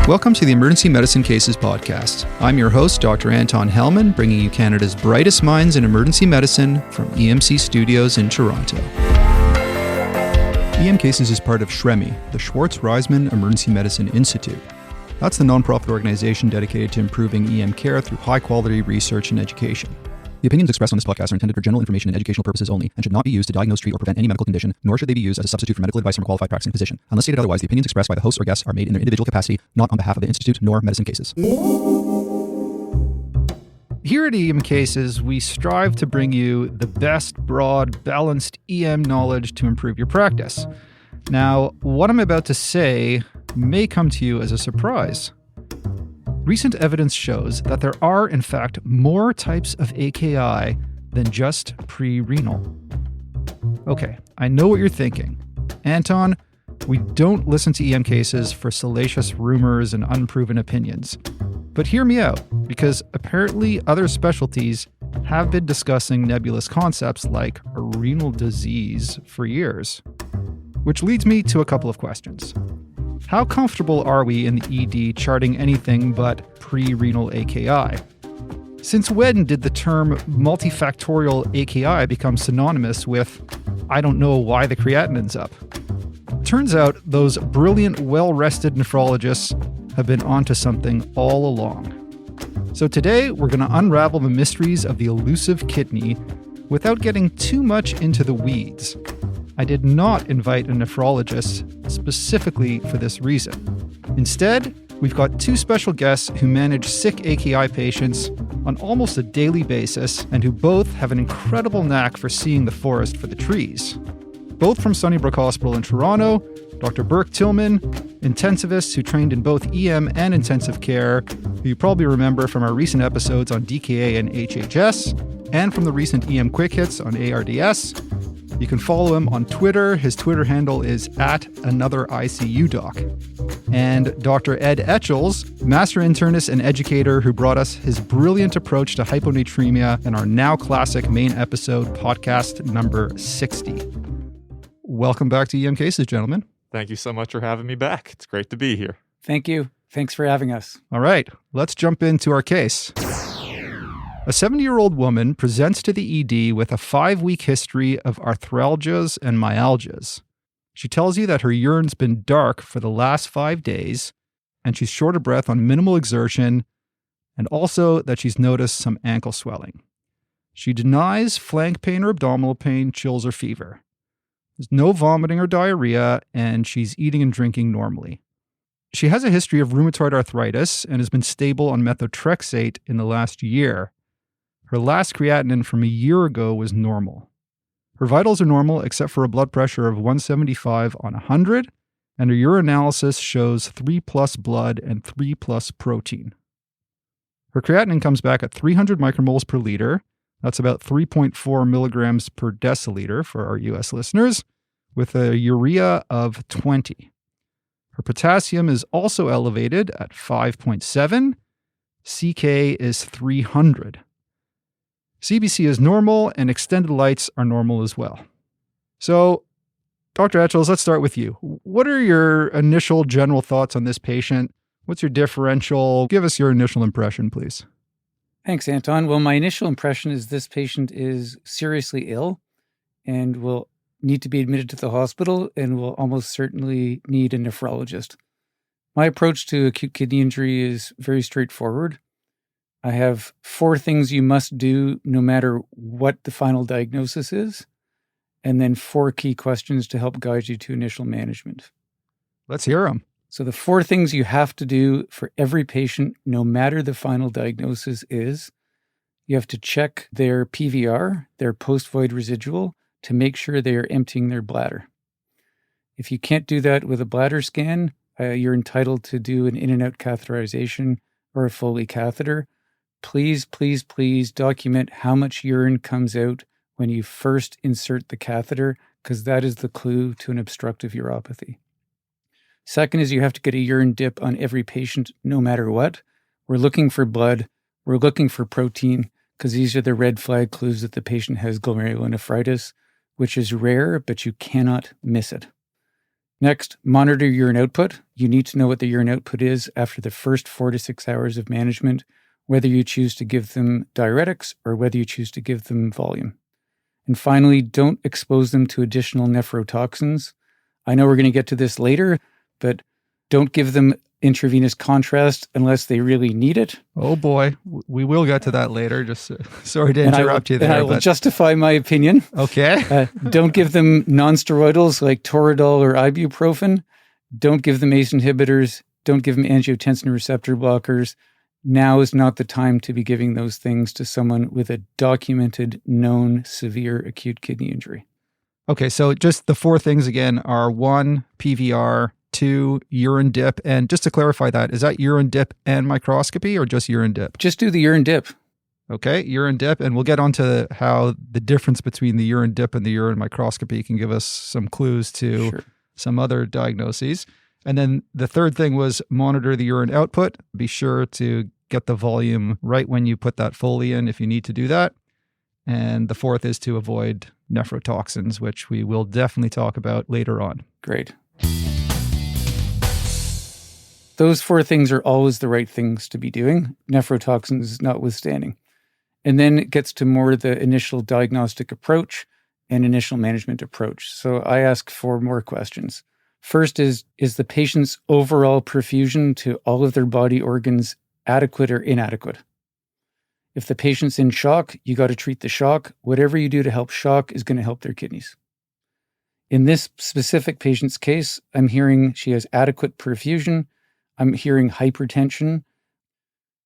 Welcome to the Emergency Medicine Cases podcast. I'm your host, Dr. Anton Hellman, bringing you Canada's brightest minds in emergency medicine from EMC Studios in Toronto. EM Cases is part of SHREMI, the Schwartz-Reisman Emergency Medicine Institute. That's the nonprofit organization dedicated to improving EM care through high-quality research and education. The opinions expressed on this podcast are intended for general information and educational purposes only and should not be used to diagnose, treat, or prevent any medical condition, nor should they be used as a substitute for medical advice from a qualified practicing physician. Unless stated otherwise, the opinions expressed by the hosts or guests are made in their individual capacity, not on behalf of the Institute nor Medicine Cases. Here at EM Cases, we strive to bring you the best, broad, balanced EM knowledge to improve your practice. Now, what I'm about to say may come to you as a surprise. Recent evidence shows that there are, in fact, more types of AKI than just prerenal. Okay, I know what you're thinking. Anton, we don't listen to EM Cases for salacious rumors and unproven opinions. But hear me out, because apparently other specialties have been discussing nebulous concepts like a renal disease for years. Which leads me to a couple of questions. How comfortable are we in the ED charting anything but prerenal AKI? Since when did the term multifactorial AKI become synonymous with, I don't know why the creatinine's up? Turns out those brilliant, well-rested nephrologists have been onto something all along. So today, we're going to unravel the mysteries of the elusive kidney without getting too much into the weeds. I did not invite a nephrologist specifically for this reason. Instead, we've got two special guests who manage sick AKI patients on almost a daily basis and who both have an incredible knack for seeing the forest for the trees. Both from Sunnybrook Hospital in Toronto, Dr. Burke Tillman, intensivists who trained in both EM and intensive care, who you probably remember from our recent episodes on DKA and HHS, and from the recent EM Quick Hits on ARDS. You can follow him on Twitter. His Twitter handle is @AnotherICUDoc. And Dr. Ed Etchels, master internist and educator who brought us his brilliant approach to hyponatremia in our now classic main episode, podcast number 60. Welcome back to EM Cases, gentlemen. Thank you so much for having me back. It's great to be here. Thank you. Thanks for having us. All right, let's jump into our case. A 70-year-old woman presents to the ED with a 5-week history of arthralgias and myalgias. She tells you that her urine's been dark for the last 5 days, and she's short of breath on minimal exertion, and also that she's noticed some ankle swelling. She denies flank pain or abdominal pain, chills, or fever. There's no vomiting or diarrhea, and she's eating and drinking normally. She has a history of rheumatoid arthritis and has been stable on methotrexate in the last year. Her last creatinine from a year ago was normal. Her vitals are normal except for a blood pressure of 175 on 100, and her urinalysis shows 3+ blood and 3+ protein. Her creatinine comes back at 300 micromoles per liter. That's about 3.4 milligrams per deciliter for our US listeners, with a urea of 20. Her potassium is also elevated at 5.7. CK is 300. CBC is normal, and extended lights are normal as well. So, Dr. Etchels, let's start with you. What are your initial general thoughts on this patient? What's your differential? Give us your initial impression, please. Thanks, Anton. Well, my initial impression is this patient is seriously ill and will need to be admitted to the hospital and will almost certainly need a nephrologist. My approach to acute kidney injury is very straightforward. I have 4 things you must do no matter what the final diagnosis is, and then 4 key questions to help guide you to initial management. Let's hear them. So the 4 things you have to do for every patient, no matter the final diagnosis is, you have to check their PVR, their post-void residual, to make sure they are emptying their bladder. If you can't do that with a bladder scan, you're entitled to do an in and out catheterization or a Foley catheter. Please, please, please document how much urine comes out when you first insert the catheter, because that is the clue to an obstructive uropathy. Second is you have to get a urine dip on every patient, no matter what. We're looking for blood. We're looking for protein, because these are the red flag clues that the patient has glomerulonephritis, which is rare, but you cannot miss it. Next, monitor urine output. You need to know what the urine output is after the first 4 to 6 hours of management, whether you choose to give them diuretics or whether you choose to give them volume. And finally, don't expose them to additional nephrotoxins. I know we're going to get to this later, but don't give them intravenous contrast unless they really need it. Oh boy, we will get to that later. Just sorry to interrupt you there. And I will justify my opinion. Okay. Don't give them non-steroidals like Toradol or ibuprofen. Don't give them ACE inhibitors. Don't give them angiotensin receptor blockers. Now is not the time to be giving those things to someone with a documented, known, severe acute kidney injury. Okay, so just the 4 things again are 1, PVR, 2, urine dip. And just to clarify that, is that urine dip and microscopy or just urine dip? Just do the urine dip. Okay, urine dip. And we'll get onto how the difference between the urine dip and the urine microscopy can give us some clues to some other diagnoses. And then the third thing was monitor the urine output. Be sure to get the volume right when you put that Foley in if you need to do that. And the fourth is to avoid nephrotoxins, which we will definitely talk about later on. Great. Those 4 things are always the right things to be doing, nephrotoxins notwithstanding. And then it gets to more the initial diagnostic approach and initial management approach. So I ask 4 more questions. First is the patient's overall perfusion to all of their body organs adequate or inadequate? If the patient's in shock, you got to treat the shock. Whatever you do to help shock is going to help their kidneys. In this specific patient's case, I'm hearing she has adequate perfusion. I'm hearing hypertension.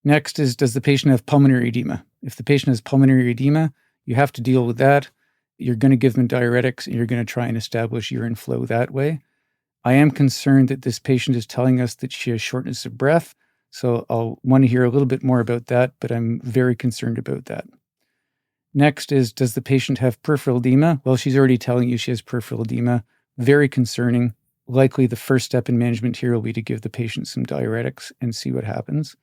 Next is, does the patient have pulmonary edema? If the patient has pulmonary edema, you have to deal with that. You're going to give them diuretics and you're going to try and establish urine flow that way. I am concerned that this patient is telling us that she has shortness of breath. So I'll want to hear a little bit more about that, but I'm very concerned about that. Next is, does the patient have peripheral edema? Well, she's already telling you she has peripheral edema. Very concerning. Likely the first step in management here will be to give the patient some diuretics and see what happens.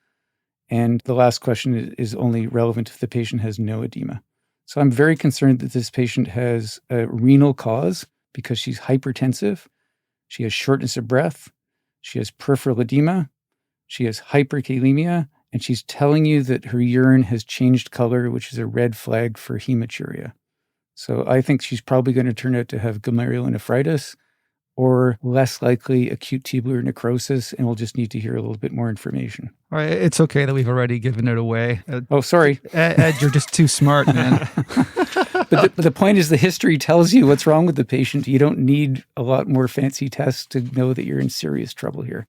And the last question is only relevant if the patient has no edema. So I'm very concerned that this patient has a renal cause because she's hypertensive. She has shortness of breath. She has peripheral edema. She has hyperkalemia. And she's telling you that her urine has changed color, which is a red flag for hematuria. So I think she's probably going to turn out to have glomerulonephritis or less likely acute tubular necrosis, and we'll just need to hear a little bit more information. All right, it's okay that we've already given it away. Oh, sorry. Ed, you're just too smart, man. But the point is the history tells you what's wrong with the patient. You don't need a lot more fancy tests to know that you're in serious trouble here.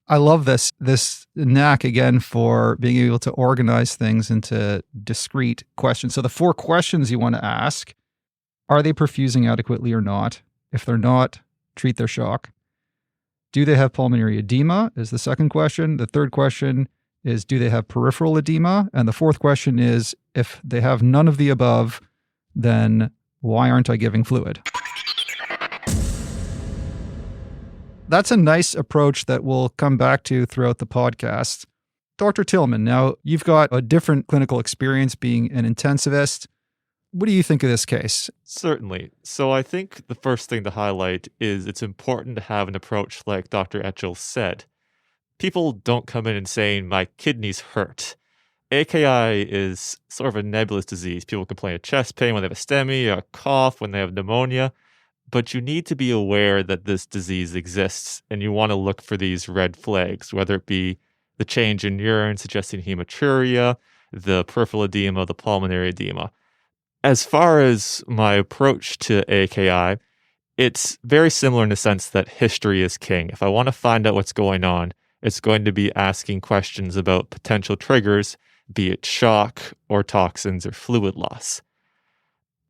I love this knack, again, for being able to organize things into discrete questions. So the 4 questions you want to ask, are they perfusing adequately or not? If they're not, treat their shock. Do they have pulmonary edema is the second question. The third question is, do they have peripheral edema? And the fourth question is, if they have none of the above, then why aren't I giving fluid? That's a nice approach that we'll come back to throughout the podcast. Dr. Tillman, now you've got a different clinical experience being an intensivist. What do you think of this case? Certainly. So I think the first thing to highlight is it's important to have an approach like Dr. Etchell said. People don't come in and saying, my kidneys hurt. AKI is sort of a nebulous disease. People complain of chest pain when they have a STEMI, a cough when they have pneumonia. But you need to be aware that this disease exists, and you want to look for these red flags, whether it be the change in urine suggesting hematuria, the peripheral edema, the pulmonary edema. As far as my approach to AKI, it's very similar in the sense that history is king. If I want to find out what's going on, it's going to be asking questions about potential triggers, be it shock or toxins or fluid loss.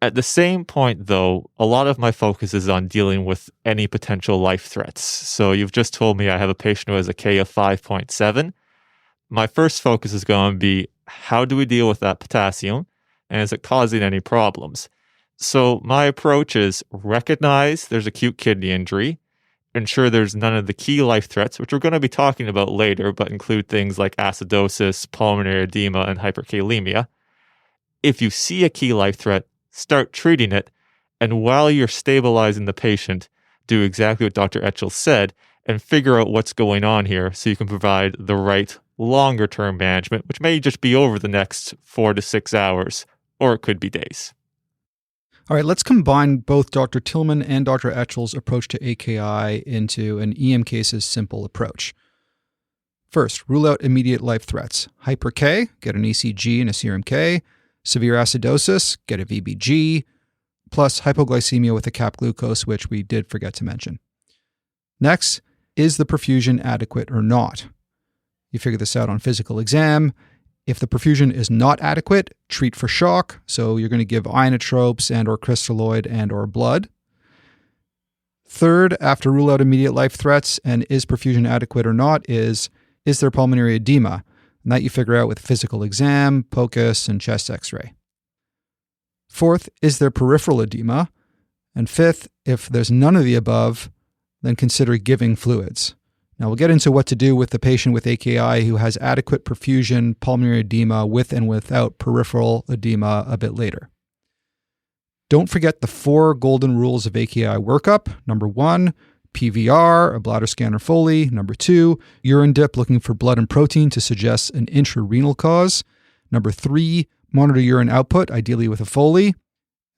At the same point, though, a lot of my focus is on dealing with any potential life threats. So you've just told me I have a patient who has a K of 5.7. My first focus is going to be, how do we deal with that potassium? And is it causing any problems? So my approach is recognize there's acute kidney injury, ensure there's none of the key life threats, which we're going to be talking about later, but include things like acidosis, pulmonary edema, and hyperkalemia. If you see a key life threat, start treating it. And while you're stabilizing the patient, do exactly what Dr. Etchell said and figure out what's going on here so you can provide the right longer-term management, which may just be over the next 4 to 6 hours, or it could be days. All right, let's combine both Dr. Tillman and Dr. Etchell's approach to AKI into an EM case's simple approach. First, rule out immediate life threats. Hyper K, get an ECG and a serum K. Severe acidosis, get a VBG. Plus hypoglycemia with a cap glucose, which we did forget to mention. Next, is the perfusion adequate or not? You figure this out on physical exam. If the perfusion is not adequate, treat for shock. So you're going to give inotropes and or crystalloid and or blood. Third, after rule out immediate life threats and is perfusion adequate or not, is there pulmonary edema? And that you figure out with physical exam, POCUS, and chest x-ray. Fourth, is there peripheral edema? And fifth, if there's none of the above, then consider giving fluids. Now we'll get into what to do with the patient with AKI who has adequate perfusion, pulmonary edema with and without peripheral edema a bit later. Don't forget the 4 golden rules of AKI workup. Number 1, PVR, a bladder scanner Foley. Number 2, urine dip looking for blood and protein to suggest an intrarenal cause. Number 3, monitor urine output, ideally with a Foley.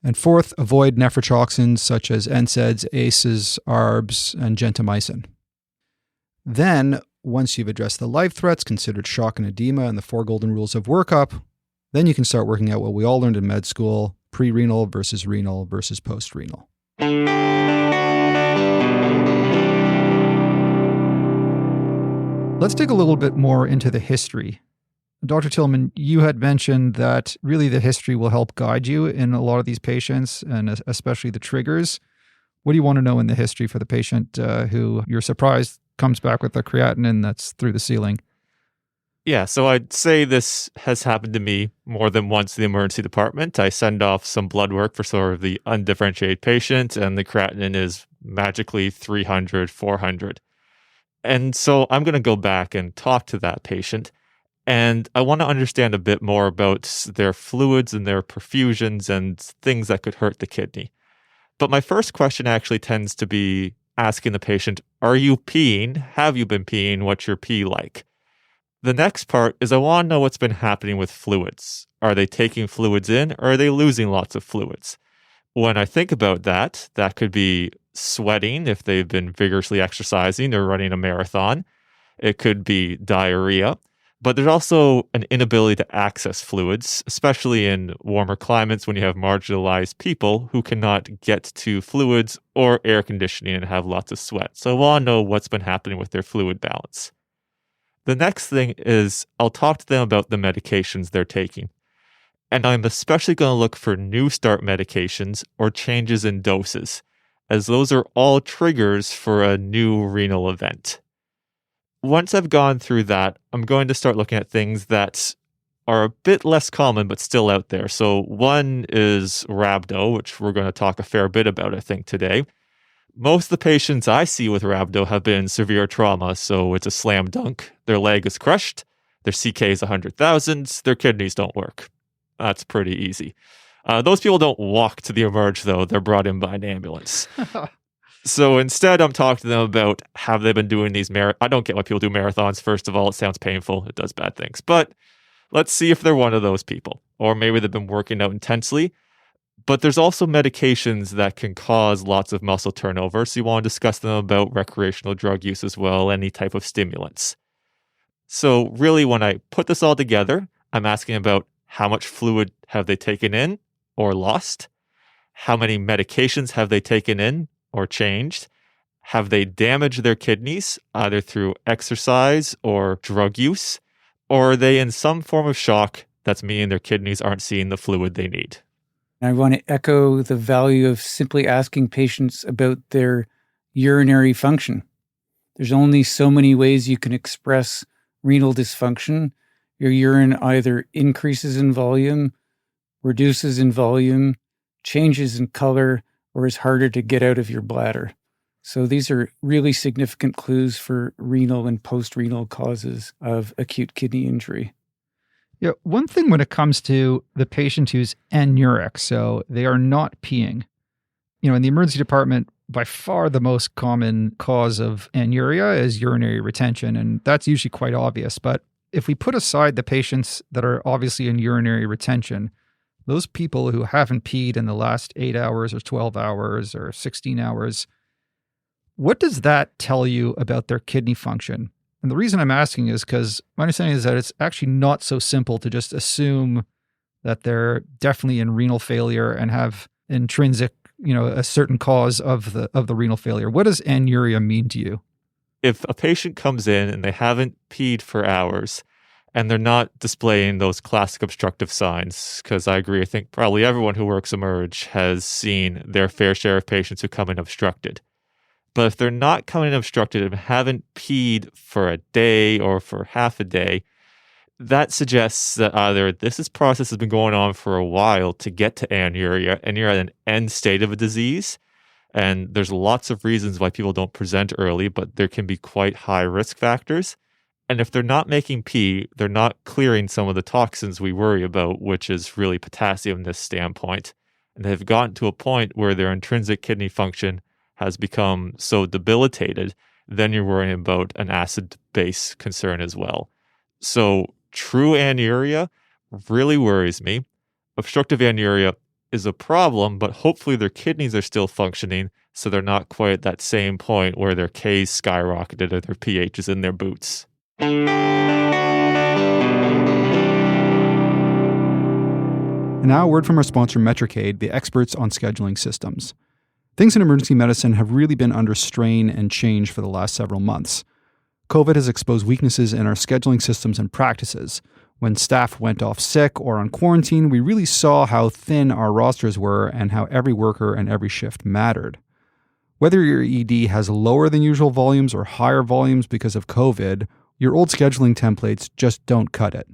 And fourth, avoid nephrotoxins such as NSAIDs, ACEs, ARBs, and gentamicin. Then, once you've addressed the life threats, considered shock and edema, and the 4 golden rules of workup, then you can start working out what we all learned in med school, pre-renal versus renal versus post-renal. Let's dig a little bit more into the history. Dr. Tillman, you had mentioned that really the history will help guide you in a lot of these patients, and especially the triggers. What do you want to know in the history for the patient who you're surprised comes back with a creatinine that's through the ceiling? Yeah, so I'd say this has happened to me more than once in the emergency department. I send off some blood work for sort of the undifferentiated patient, and the creatinine is magically 300, 400. And so I'm going to go back and talk to that patient. And I want to understand a bit more about their fluids and their perfusions and things that could hurt the kidney. But my first question actually tends to be asking the patient, are you peeing? Have you been peeing? What's your pee like? The next part is I want to know what's been happening with fluids. Are they taking fluids in or are they losing lots of fluids? When I think about that, that could be sweating if they've been vigorously exercising or running a marathon. It could be diarrhea. But there's also an inability to access fluids, especially in warmer climates when you have marginalized people who cannot get to fluids or air conditioning and have lots of sweat. So I want to know what's been happening with their fluid balance. The next thing is I'll talk to them about the medications they're taking. And I'm especially going to look for new start medications or changes in doses, as those are all triggers for a new renal event. Once I've gone through that, I'm going to start looking at things that are a bit less common but still out there. So one is rhabdo, which we're going to talk a fair bit about, I think, today. Most of the patients I see with rhabdo have been severe trauma, so it's a slam dunk. Their leg is crushed, their CK is 100,000, their kidneys don't work. That's pretty easy. Those people don't walk to the emerge, though. They're brought in by an ambulance. So instead, I'm talking to them about have they been doing these I don't get why people do marathons. First of all, it sounds painful. It does bad things. But let's see if they're one of those people. Or maybe they've been working out intensely. But there's also medications that can cause lots of muscle turnover. So you want to discuss them about recreational drug use as well, any type of stimulants. So really, when I put this all together, I'm asking about how much fluid have they taken in or lost? How many medications have they taken in or changed? Have they damaged their kidneys, either through exercise or drug use? Or are they in some form of shock that's meaning their kidneys aren't seeing the fluid they need? I want to echo the value of simply asking patients about their urinary function. There's only so many ways you can express renal dysfunction. Your urine either increases in volume, reduces in volume, changes in color, or is harder to get out of your bladder. So these are really significant clues for renal and post-renal causes of acute kidney injury. Yeah, one thing when it comes to the patient who's anuric, so they are not peeing, in the emergency department, by far the most common cause of anuria is urinary retention, and that's usually quite obvious. But if we put aside the patients that are obviously in urinary retention, those people who haven't peed in the last 8 hours or 12 hours or 16 hours, what does that tell you about their kidney function? And the reason I'm asking is because my understanding is that it's actually not so simple to just assume that they're definitely in renal failure and have intrinsic, a certain cause of the renal failure. What does anuria mean to you? If a patient comes in and they haven't peed for hours and they're not displaying those classic obstructive signs, because I agree, I think probably everyone who works Emerge has seen their fair share of patients who come in obstructed. But if they're not coming in obstructed and haven't peed for a day or for half a day, that suggests that either this process has been going on for a while to get to anuria, and you're at an end state of a disease. And there's lots of reasons why people don't present early, but there can be quite high risk factors. And if they're not making pee, they're not clearing some of the toxins we worry about, which is really potassium in this standpoint. And they've gotten to a point where their intrinsic kidney function has become so debilitated, then you're worrying about an acid-base concern as well. So true anuria really worries me. Obstructive anuria is a problem, but hopefully their kidneys are still functioning, so they're not quite at that same point where their K's skyrocketed or their pH is in their boots. And now a word from our sponsor, Metricade, the experts on scheduling systems. Things in emergency medicine have really been under strain and change for the last several months. COVID has exposed weaknesses in our scheduling systems and practices. When staff went off sick or on quarantine, we really saw how thin our rosters were and how every worker and every shift mattered. Whether your ED has lower than usual volumes or higher volumes because of COVID, your old scheduling templates just don't cut it.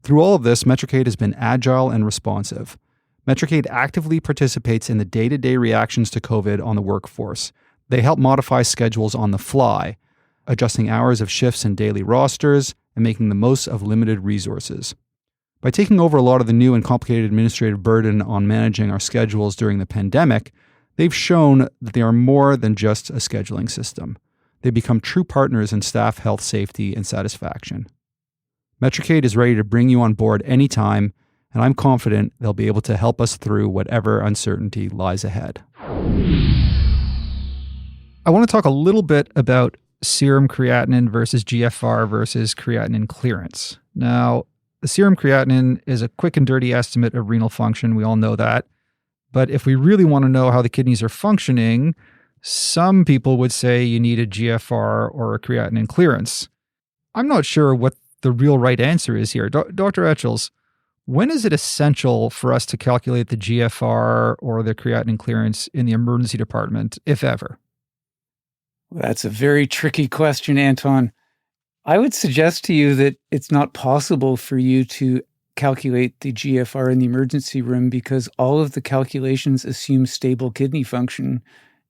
Through all of this, Metricade has been agile and responsive. Metricade actively participates in the day-to-day reactions to COVID on the workforce. They help modify schedules on the fly, adjusting hours of shifts and daily rosters, and making the most of limited resources. By taking over a lot of the new and complicated administrative burden on managing our schedules during the pandemic, they've shown that they are more than just a scheduling system. They become true partners in staff health, safety, and satisfaction. Metricade is ready to bring you on board anytime, and I'm confident they'll be able to help us through whatever uncertainty lies ahead. I want to talk a little bit about serum creatinine versus GFR versus creatinine clearance. Now, the serum creatinine is a quick and dirty estimate of renal function. We all know that. But if we really want to know how the kidneys are functioning, some people would say you need a GFR or a creatinine clearance. I'm not sure what the real right answer is here. Dr. Etchells, when is it essential for us to calculate the GFR or the creatinine clearance in the emergency department, if ever? That's a very tricky question, Anton. I would suggest to you that it's not possible for you to calculate the GFR in the emergency room because all of the calculations assume stable kidney function.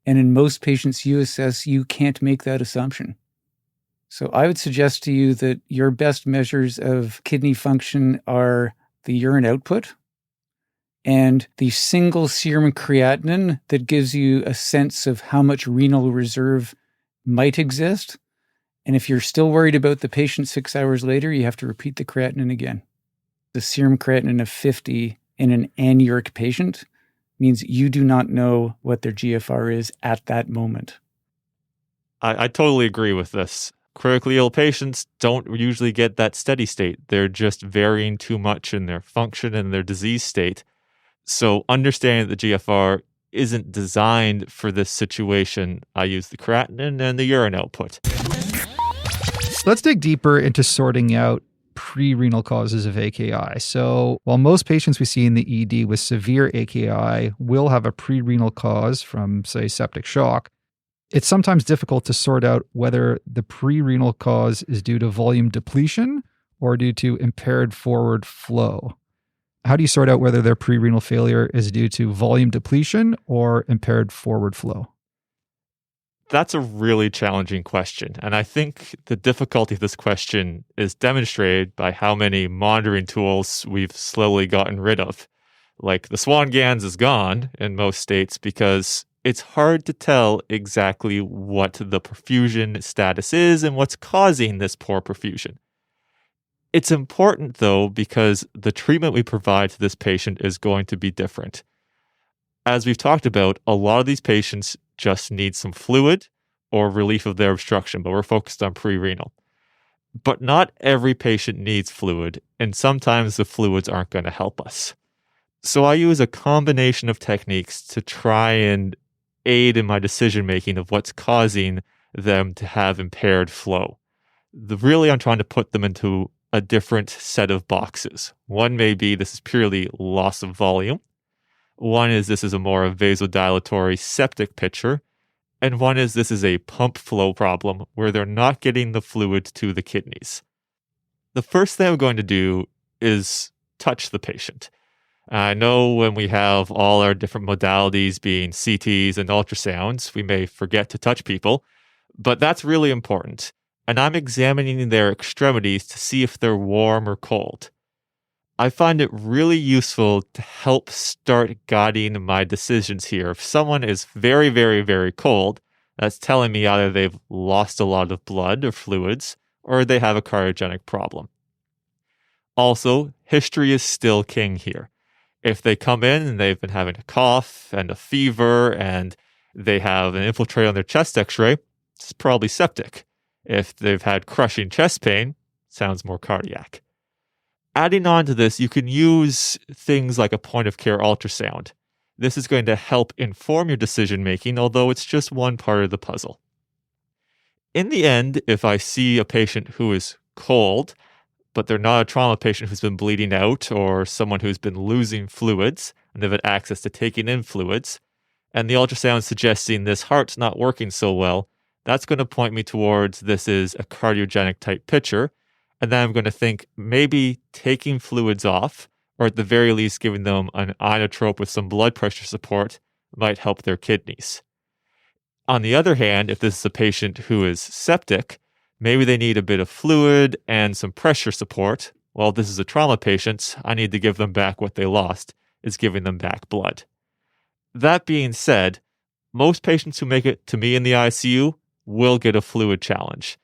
And in most patients you assess, you can't make that assumption. So I would suggest to you that your best measures of kidney function are the urine output and the single serum creatinine that gives you a sense of how much renal reserve might exist. And if you're still worried about the patient 6 hours later, you have to repeat the creatinine again. The serum creatinine of 50 in an anuric patient means you do not know what their GFR is at that moment. I totally agree with this. Critically ill patients don't usually get that steady state. They're just varying too much in their function and their disease state. So understanding that the GFR isn't designed for this situation, I use the creatinine and the urine output. Let's dig deeper into sorting out pre-renal causes of AKI. So while most patients we see in the ED with severe AKI will have a pre-renal cause from, say, septic shock, it's sometimes difficult to sort out whether the pre-renal cause is due to volume depletion or due to impaired forward flow. How do you sort out whether their pre-renal failure is due to volume depletion or impaired forward flow? That's a really challenging question. And I think the difficulty of this question is demonstrated by how many monitoring tools we've slowly gotten rid of. Like the Swan-Ganz is gone in most states because it's hard to tell exactly what the perfusion status is and what's causing this poor perfusion. It's important, though, because the treatment we provide to this patient is going to be different. As we've talked about, a lot of these patients just need some fluid or relief of their obstruction, but we're focused on prerenal. But not every patient needs fluid, and sometimes the fluids aren't going to help us. So I use a combination of techniques to try and aid in my decision-making of what's causing them to have impaired flow. Really, I'm trying to put them into a different set of boxes. One may be this is purely loss of volume. One is this is a more vasodilatory septic picture. And one is this is a pump flow problem where they're not getting the fluid to the kidneys. The first thing I'm going to do is touch the patient. I know when we have all our different modalities being CTs and ultrasounds, we may forget to touch people, but that's really important. And I'm examining their extremities to see if they're warm or cold. I find it really useful to help start guiding my decisions here. If someone is very, very, very cold, that's telling me either they've lost a lot of blood or fluids, or they have a cardiogenic problem. Also, history is still king here. If they come in and they've been having a cough and a fever and they have an infiltrate on their chest x-ray, it's probably septic. If they've had crushing chest pain, sounds more cardiac. Adding on to this, you can use things like a point-of-care ultrasound. This is going to help inform your decision-making, although it's just one part of the puzzle. In the end, if I see a patient who is cold, but they're not a trauma patient who's been bleeding out or someone who's been losing fluids and they've had access to taking in fluids, and the ultrasound suggesting this heart's not working so well, that's going to point me towards this is a cardiogenic type picture. And then I'm going to think maybe taking fluids off, or at the very least giving them an inotrope with some blood pressure support might help their kidneys. On the other hand, if this is a patient who is septic, maybe they need a bit of fluid and some pressure support. Well, this is a trauma patient, I need to give them back what they lost, is giving them back blood. That being said, most patients who make it to me in the ICU will get a fluid challenge.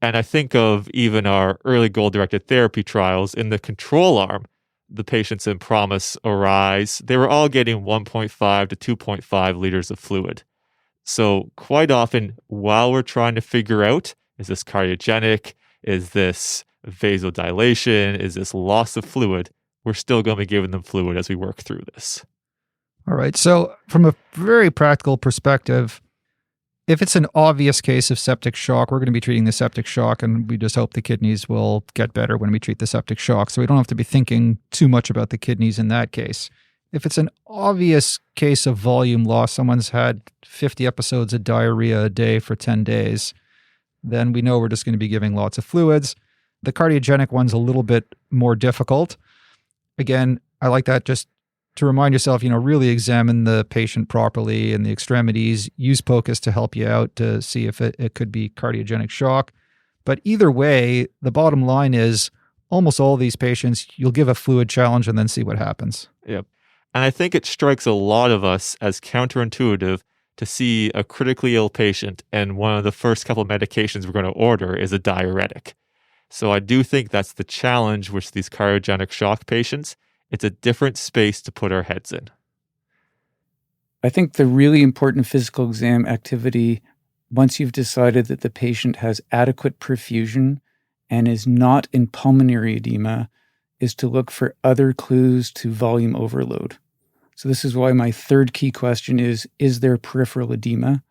And I think of even our early goal-directed therapy trials in the control arm, the patients in PROMISE, ARISE, they were all getting 1.5 to 2.5 liters of fluid. So quite often, while we're trying to figure out, is this cardiogenic? Is this vasodilation? Is this loss of fluid? We're still going to be giving them fluid as we work through this. All right. So from a very practical perspective, if it's an obvious case of septic shock, we're going to be treating the septic shock, and we just hope the kidneys will get better when we treat the septic shock. So we don't have to be thinking too much about the kidneys in that case. If it's an obvious case of volume loss, someone's had 50 episodes of diarrhea a day for 10 days, then we know we're just going to be giving lots of fluids. The cardiogenic one's a little bit more difficult. Again, I like that just to remind yourself, really examine the patient properly and the extremities. Use POCUS to help you out to see if it could be cardiogenic shock. But either way, the bottom line is almost all these patients, you'll give a fluid challenge and then see what happens. Yep. And I think it strikes a lot of us as counterintuitive to see a critically ill patient and one of the first couple of medications we're going to order is a diuretic. So I do think that's the challenge with these cardiogenic shock patients. It's a different space to put our heads in. I think the really important physical exam activity, once you've decided that the patient has adequate perfusion and is not in pulmonary edema, is to look for other clues to volume overload. So this is why my third key question is there peripheral edema?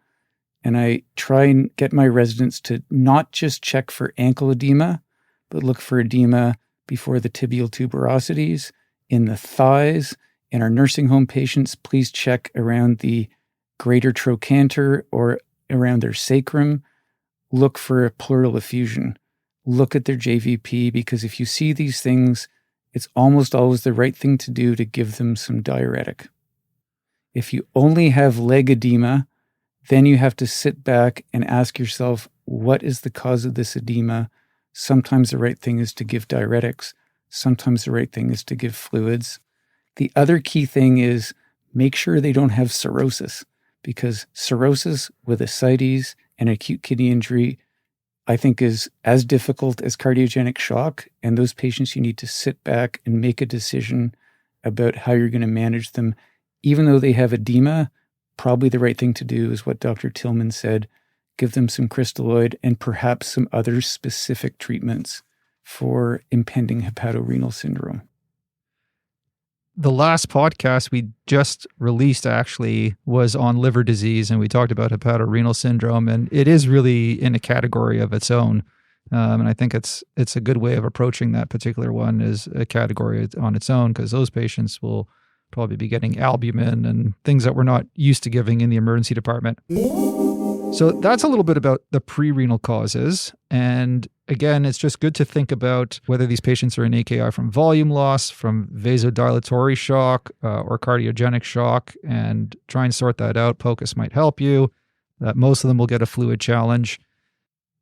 And I try and get my residents to not just check for ankle edema, but look for edema before the tibial tuberosities, in the thighs. In our nursing home patients, please check around the greater trochanter or around their sacrum. Look for a pleural effusion. Look at their JVP, because if you see these things, it's almost always the right thing to do to give them some diuretic. If you only have leg edema, then you have to sit back and ask yourself, what is the cause of this edema? Sometimes the right thing is to give diuretics. Sometimes the right thing is to give fluids. The other key thing is make sure they don't have cirrhosis, because cirrhosis with ascites and acute kidney injury, I think, is as difficult as cardiogenic shock. And those patients, you need to sit back and make a decision about how you're going to manage them. Even though they have edema, probably the right thing to do is what Dr. Tillman said, give them some crystalloid and perhaps some other specific treatments for impending hepatorenal syndrome. The last podcast we just released actually was on liver disease, and we talked about hepatorenal syndrome, and it is really in a category of its own. And I think it's a good way of approaching that particular one as a category on its own, because those patients will probably be getting albumin and things that we're not used to giving in the emergency department. So that's a little bit about the prerenal causes. And again, it's just good to think about whether these patients are in AKI from volume loss, from vasodilatory shock, or cardiogenic shock, and try and sort that out. POCUS might help you. Most of them will get a fluid challenge.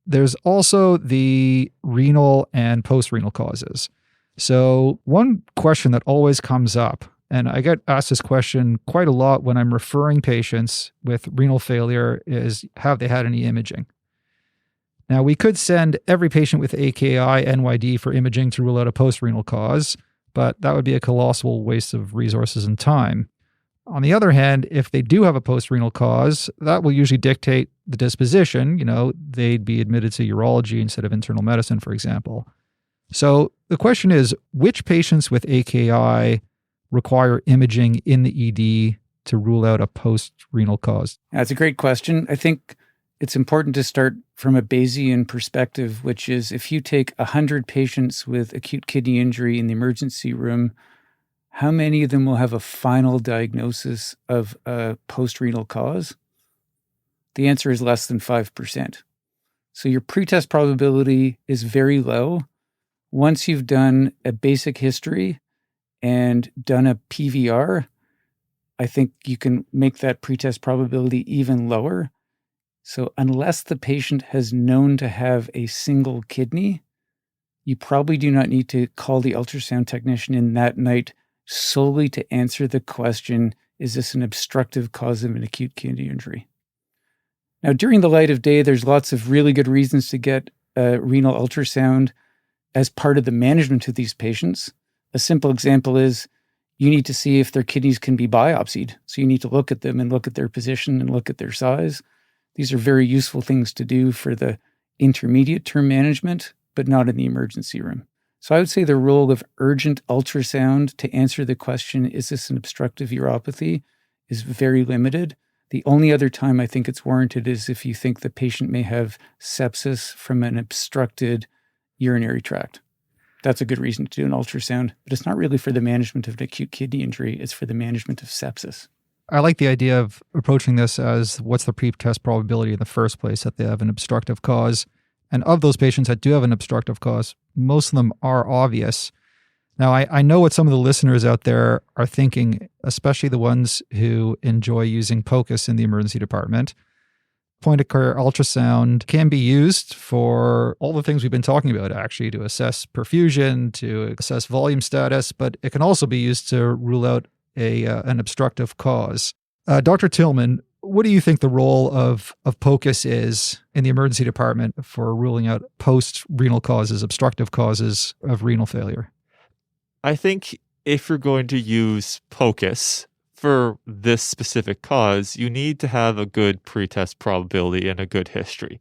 There's also the renal and post-renal causes. So one question that always comes up, and I get asked this question quite a lot when I'm referring patients with renal failure, is have they had any imaging? Now, we could send every patient with AKI NYD for imaging to rule out a post-renal cause, but that would be a colossal waste of resources and time. On the other hand, if they do have a post-renal cause, that will usually dictate the disposition. They'd be admitted to urology instead of internal medicine, for example. So the question is, which patients with AKI require imaging in the ED to rule out a post-renal cause? That's a great question. I think it's important to start from a Bayesian perspective, which is if you take 100 patients with acute kidney injury in the emergency room, how many of them will have a final diagnosis of a post-renal cause? The answer is less than 5%. So your pretest probability is very low. Once you've done a basic history and done a PVR, I think you can make that pretest probability even lower. So unless the patient has known to have a single kidney, you probably do not need to call the ultrasound technician in that night solely to answer the question, is this an obstructive cause of an acute kidney injury? Now, during the light of day, there's lots of really good reasons to get a renal ultrasound as part of the management of these patients. A simple example is you need to see if their kidneys can be biopsied. So you need to look at them and look at their position and look at their size. These are very useful things to do for the intermediate term management, but not in the emergency room. So I would say the role of urgent ultrasound to answer the question, is this an obstructive uropathy, is very limited. The only other time I think it's warranted is if you think the patient may have sepsis from an obstructed urinary tract. That's a good reason to do an ultrasound, but it's not really for the management of an acute kidney injury. It's for the management of sepsis. I like the idea of approaching this as what's the pre-test probability in the first place that they have an obstructive cause. And of those patients that do have an obstructive cause, most of them are obvious. Now, I know what some of the listeners out there are thinking, especially the ones who enjoy using POCUS in the emergency department. Point-of-care ultrasound can be used for all the things we've been talking about, actually, to assess perfusion, to assess volume status, but it can also be used to rule out an obstructive cause. Dr. Tillman, what do you think the role of POCUS is in the emergency department for ruling out post-renal causes, obstructive causes of renal failure? I think if you're going to use POCUS for this specific cause, you need to have a good pretest probability and a good history,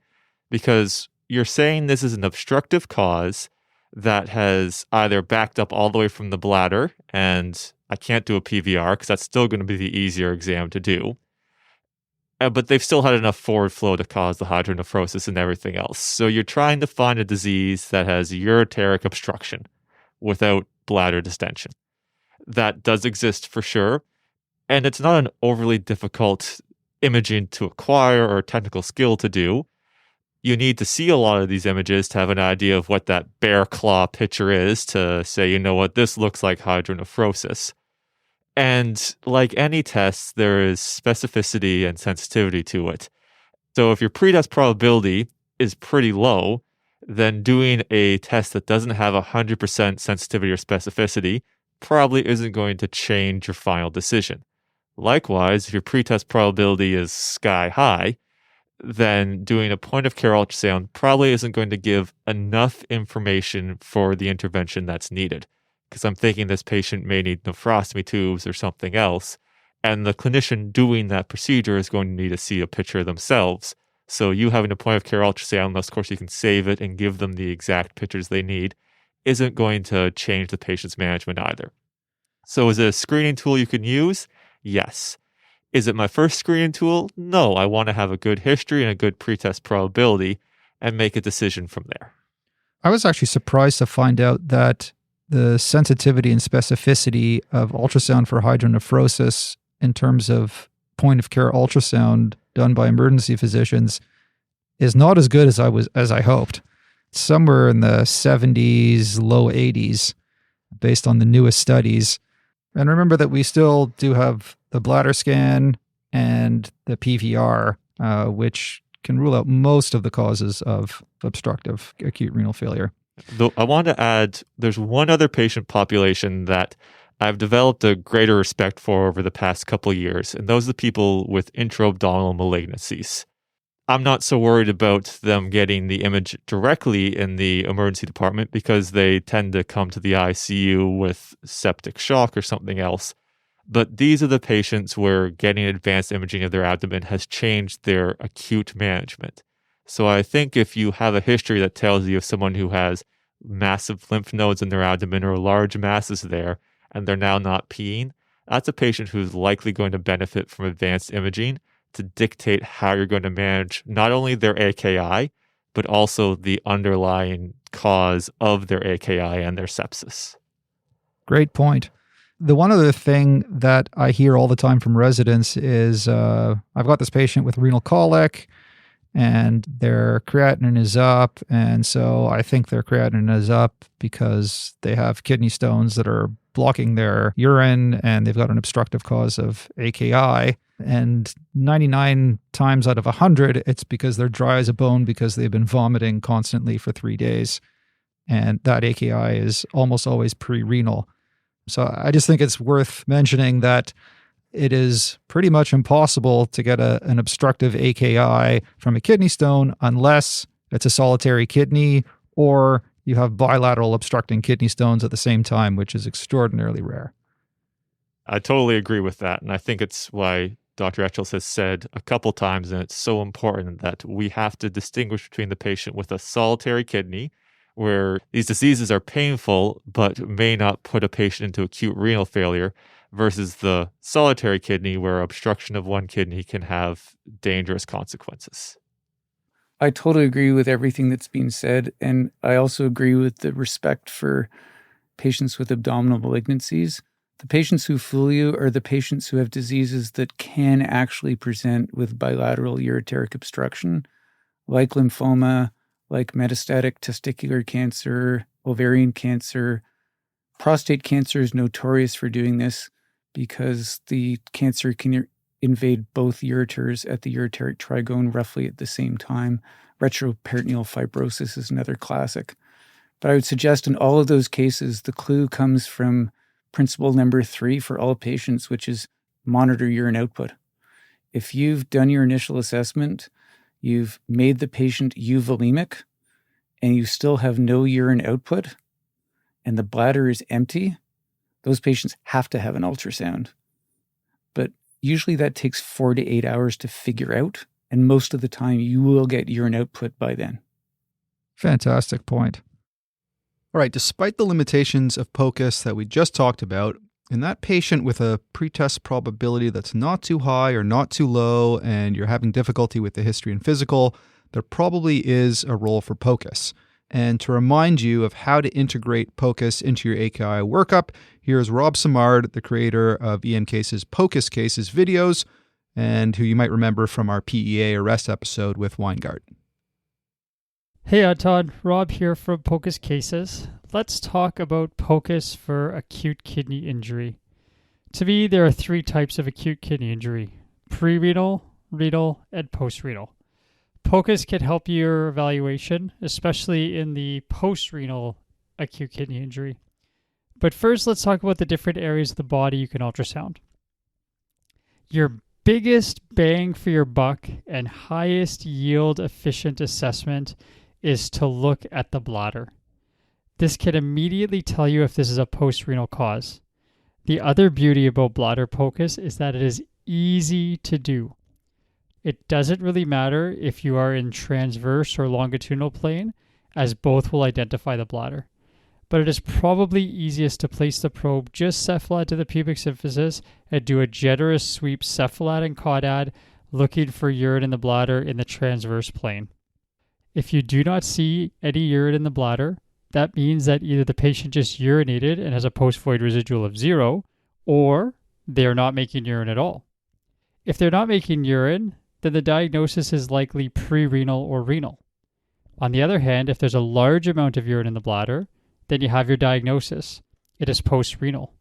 because you're saying this is an obstructive cause that has either backed up all the way from the bladder, and I can't do a PVR because that's still going to be the easier exam to do, but they've still had enough forward flow to cause the hydronephrosis and everything else. So you're trying to find a disease that has ureteric obstruction without bladder distension. That does exist for sure. And it's not an overly difficult imaging to acquire or technical skill to do. You need to see a lot of these images to have an idea of what that bear claw picture is, to say, you know what, this looks like hydronephrosis. And like any test, there is specificity and sensitivity to it. So if your pretest probability is pretty low, then doing a test that doesn't have 100% sensitivity or specificity probably isn't going to change your final decision. Likewise, if your pretest probability is sky high, then doing a point-of-care ultrasound probably isn't going to give enough information for the intervention that's needed. Because I'm thinking this patient may need nephrostomy tubes or something else, and the clinician doing that procedure is going to need to see a picture themselves. So you having a point-of-care ultrasound, unless of course you can save it and give them the exact pictures they need, isn't going to change the patient's management either. So is it a screening tool you can use? Yes. Is it my first screening tool? No, I want to have a good history and a good pretest probability and make a decision from there. I was actually surprised to find out that the sensitivity and specificity of ultrasound for hydronephrosis in terms of point-of-care ultrasound done by emergency physicians is not as good as I hoped. Somewhere in the 70s, low 80s, based on the newest studies. And remember that we still do have the bladder scan and the PVR, which can rule out most of the causes of obstructive acute renal failure. Though I want to add, there's one other patient population that I've developed a greater respect for over the past couple of years, and those are the people with intra-abdominal malignancies. I'm not so worried about them getting the image directly in the emergency department because they tend to come to the ICU with septic shock or something else. But these are the patients where getting advanced imaging of their abdomen has changed their acute management. So I think if you have a history that tells you of someone who has massive lymph nodes in their abdomen or large masses there, and they're now not peeing, that's a patient who's likely going to benefit from advanced imaging to dictate how you're going to manage not only their AKI, but also the underlying cause of their AKI and their sepsis. Great point. The one other thing that I hear all the time from residents is I've got this patient with renal colic and their creatinine is up. And so I think their creatinine is up because they have kidney stones that are blocking their urine and they've got an obstructive cause of AKI. And 99 times out of 100, it's because they're dry as a bone because they've been vomiting constantly for 3 days. And that AKI is almost always prerenal. So I just think it's worth mentioning that it is pretty much impossible to get an obstructive AKI from a kidney stone unless it's a solitary kidney or you have bilateral obstructing kidney stones at the same time, which is extraordinarily rare. I totally agree with that. And I think it's why Dr. Etchels has said a couple times, and it's so important that we have to distinguish between the patient with a solitary kidney, where these diseases are painful but may not put a patient into acute renal failure, versus the solitary kidney, where obstruction of one kidney can have dangerous consequences. I totally agree with everything that's been said. And I also agree with the respect for patients with abdominal malignancies. The patients who fool you are the patients who have diseases that can actually present with bilateral ureteric obstruction, like lymphoma, like metastatic testicular cancer, ovarian cancer. Prostate cancer is notorious for doing this because the cancer can invade both ureters at the ureteric trigone roughly at the same time. Retroperitoneal fibrosis is another classic. But I would suggest in all of those cases, the clue comes from principle number 3 for all patients, which is monitor urine output. If you've done your initial assessment, you've made the patient euvolemic, and you still have no urine output, and the bladder is empty, those patients have to have an ultrasound. But usually that takes 4 to 8 hours to figure out, and most of the time you will get urine output by then. Fantastic point. All right, despite the limitations of POCUS that we just talked about, in that patient with a pretest probability that's not too high or not too low, and you're having difficulty with the history and physical, there probably is a role for POCUS. And to remind you of how to integrate POCUS into your AKI workup, here's Rob Simard, the creator of EMCase's POCUS Cases videos, and who you might remember from our PEA arrest episode with Weingart. Hey, Todd. Rob here from POCUS Cases. Let's talk about POCUS for acute kidney injury. To me, there are 3 types of acute kidney injury: prerenal, renal, and postrenal. POCUS can help your evaluation, especially in the postrenal acute kidney injury. But first, let's talk about the different areas of the body you can ultrasound. Your biggest bang for your buck and highest yield efficient assessment is to look at the bladder. This can immediately tell you if this is a post-renal cause. The other beauty about bladder POCUS is that it is easy to do. It doesn't really matter if you are in transverse or longitudinal plane, as both will identify the bladder. But it is probably easiest to place the probe just cephalad to the pubic symphysis and do a generous sweep cephalad and caudad, looking for urine in the bladder in the transverse plane. If you do not see any urine in the bladder, that means that either the patient just urinated and has a post-void residual of 0, or they are not making urine at all. If they're not making urine, then the diagnosis is likely prerenal or renal. On the other hand, if there's a large amount of urine in the bladder, then you have your diagnosis. It is post-renal.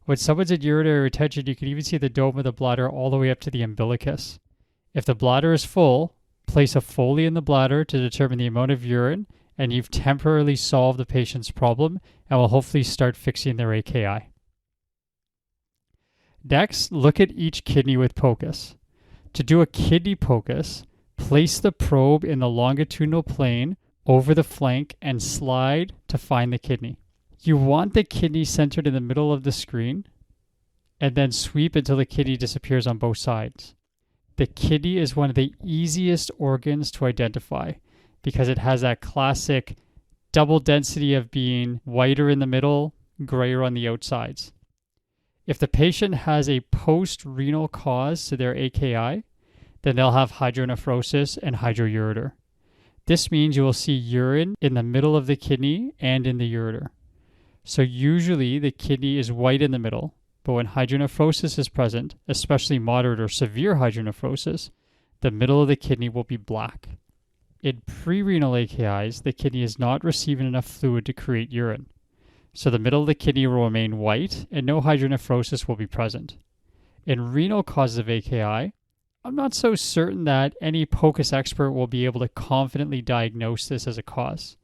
When someone's in urinary retention, you can even see the dome of the bladder all the way up to the umbilicus. If the bladder is full, place a Foley in the bladder to determine the amount of urine, and you've temporarily solved the patient's problem and will hopefully start fixing their AKI. Next, look at each kidney with POCUS. To do a kidney POCUS, place the probe in the longitudinal plane over the flank and slide to find the kidney. You want the kidney centered in the middle of the screen and then sweep until the kidney disappears on both sides. The kidney is one of the easiest organs to identify because it has that classic double density of being whiter in the middle, grayer on the outsides. If the patient has a post-renal cause to their AKI, then they'll have hydronephrosis and hydroureter. This means you will see urine in the middle of the kidney and in the ureter. So usually the kidney is white in the middle, but when hydronephrosis is present, especially moderate or severe hydronephrosis, the middle of the kidney will be black. In prerenal AKIs, the kidney is not receiving enough fluid to create urine. So the middle of the kidney will remain white and no hydronephrosis will be present. In renal causes of AKI, I'm not so certain that any POCUS expert will be able to confidently diagnose this as a cause.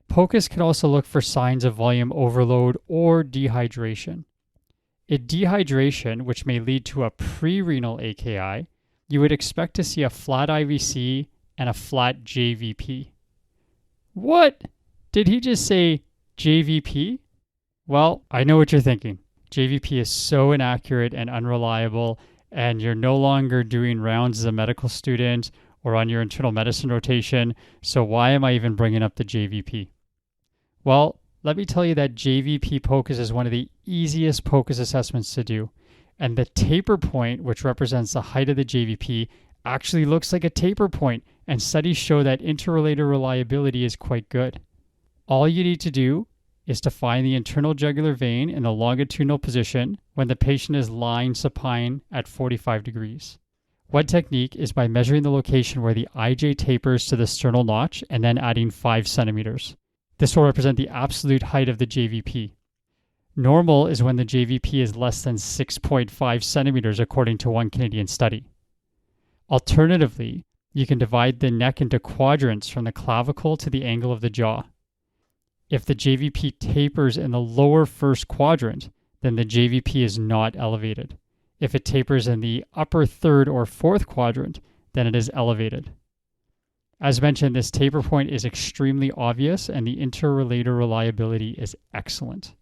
POCUS can also look for signs of volume overload or dehydration. In dehydration, which may lead to a prerenal AKI, you would expect to see a flat IVC and a flat JVP. What? Did he just say JVP? Well, I know what you're thinking. JVP is so inaccurate and unreliable, and you're no longer doing rounds as a medical student or on your internal medicine rotation, so why am I even bringing up the JVP? Well, let me tell you that JVP POCUS is one of the easiest POCUS assessments to do, and the taper point, which represents the height of the JVP, actually looks like a taper point, and studies show that interrelator reliability is quite good. All you need to do is to find the internal jugular vein in the longitudinal position when the patient is lying supine at 45 degrees. One technique is by measuring the location where the IJ tapers to the sternal notch and then adding 5 centimeters. This will represent the absolute height of the JVP. Normal is when the JVP is less than 6.5 centimeters according to one Canadian study. Alternatively, you can divide the neck into quadrants from the clavicle to the angle of the jaw. If the JVP tapers in the lower first quadrant, then the JVP is not elevated. If it tapers in the upper third or fourth quadrant, then it is elevated. As mentioned, this taper point is extremely obvious and the interrelator reliability is excellent.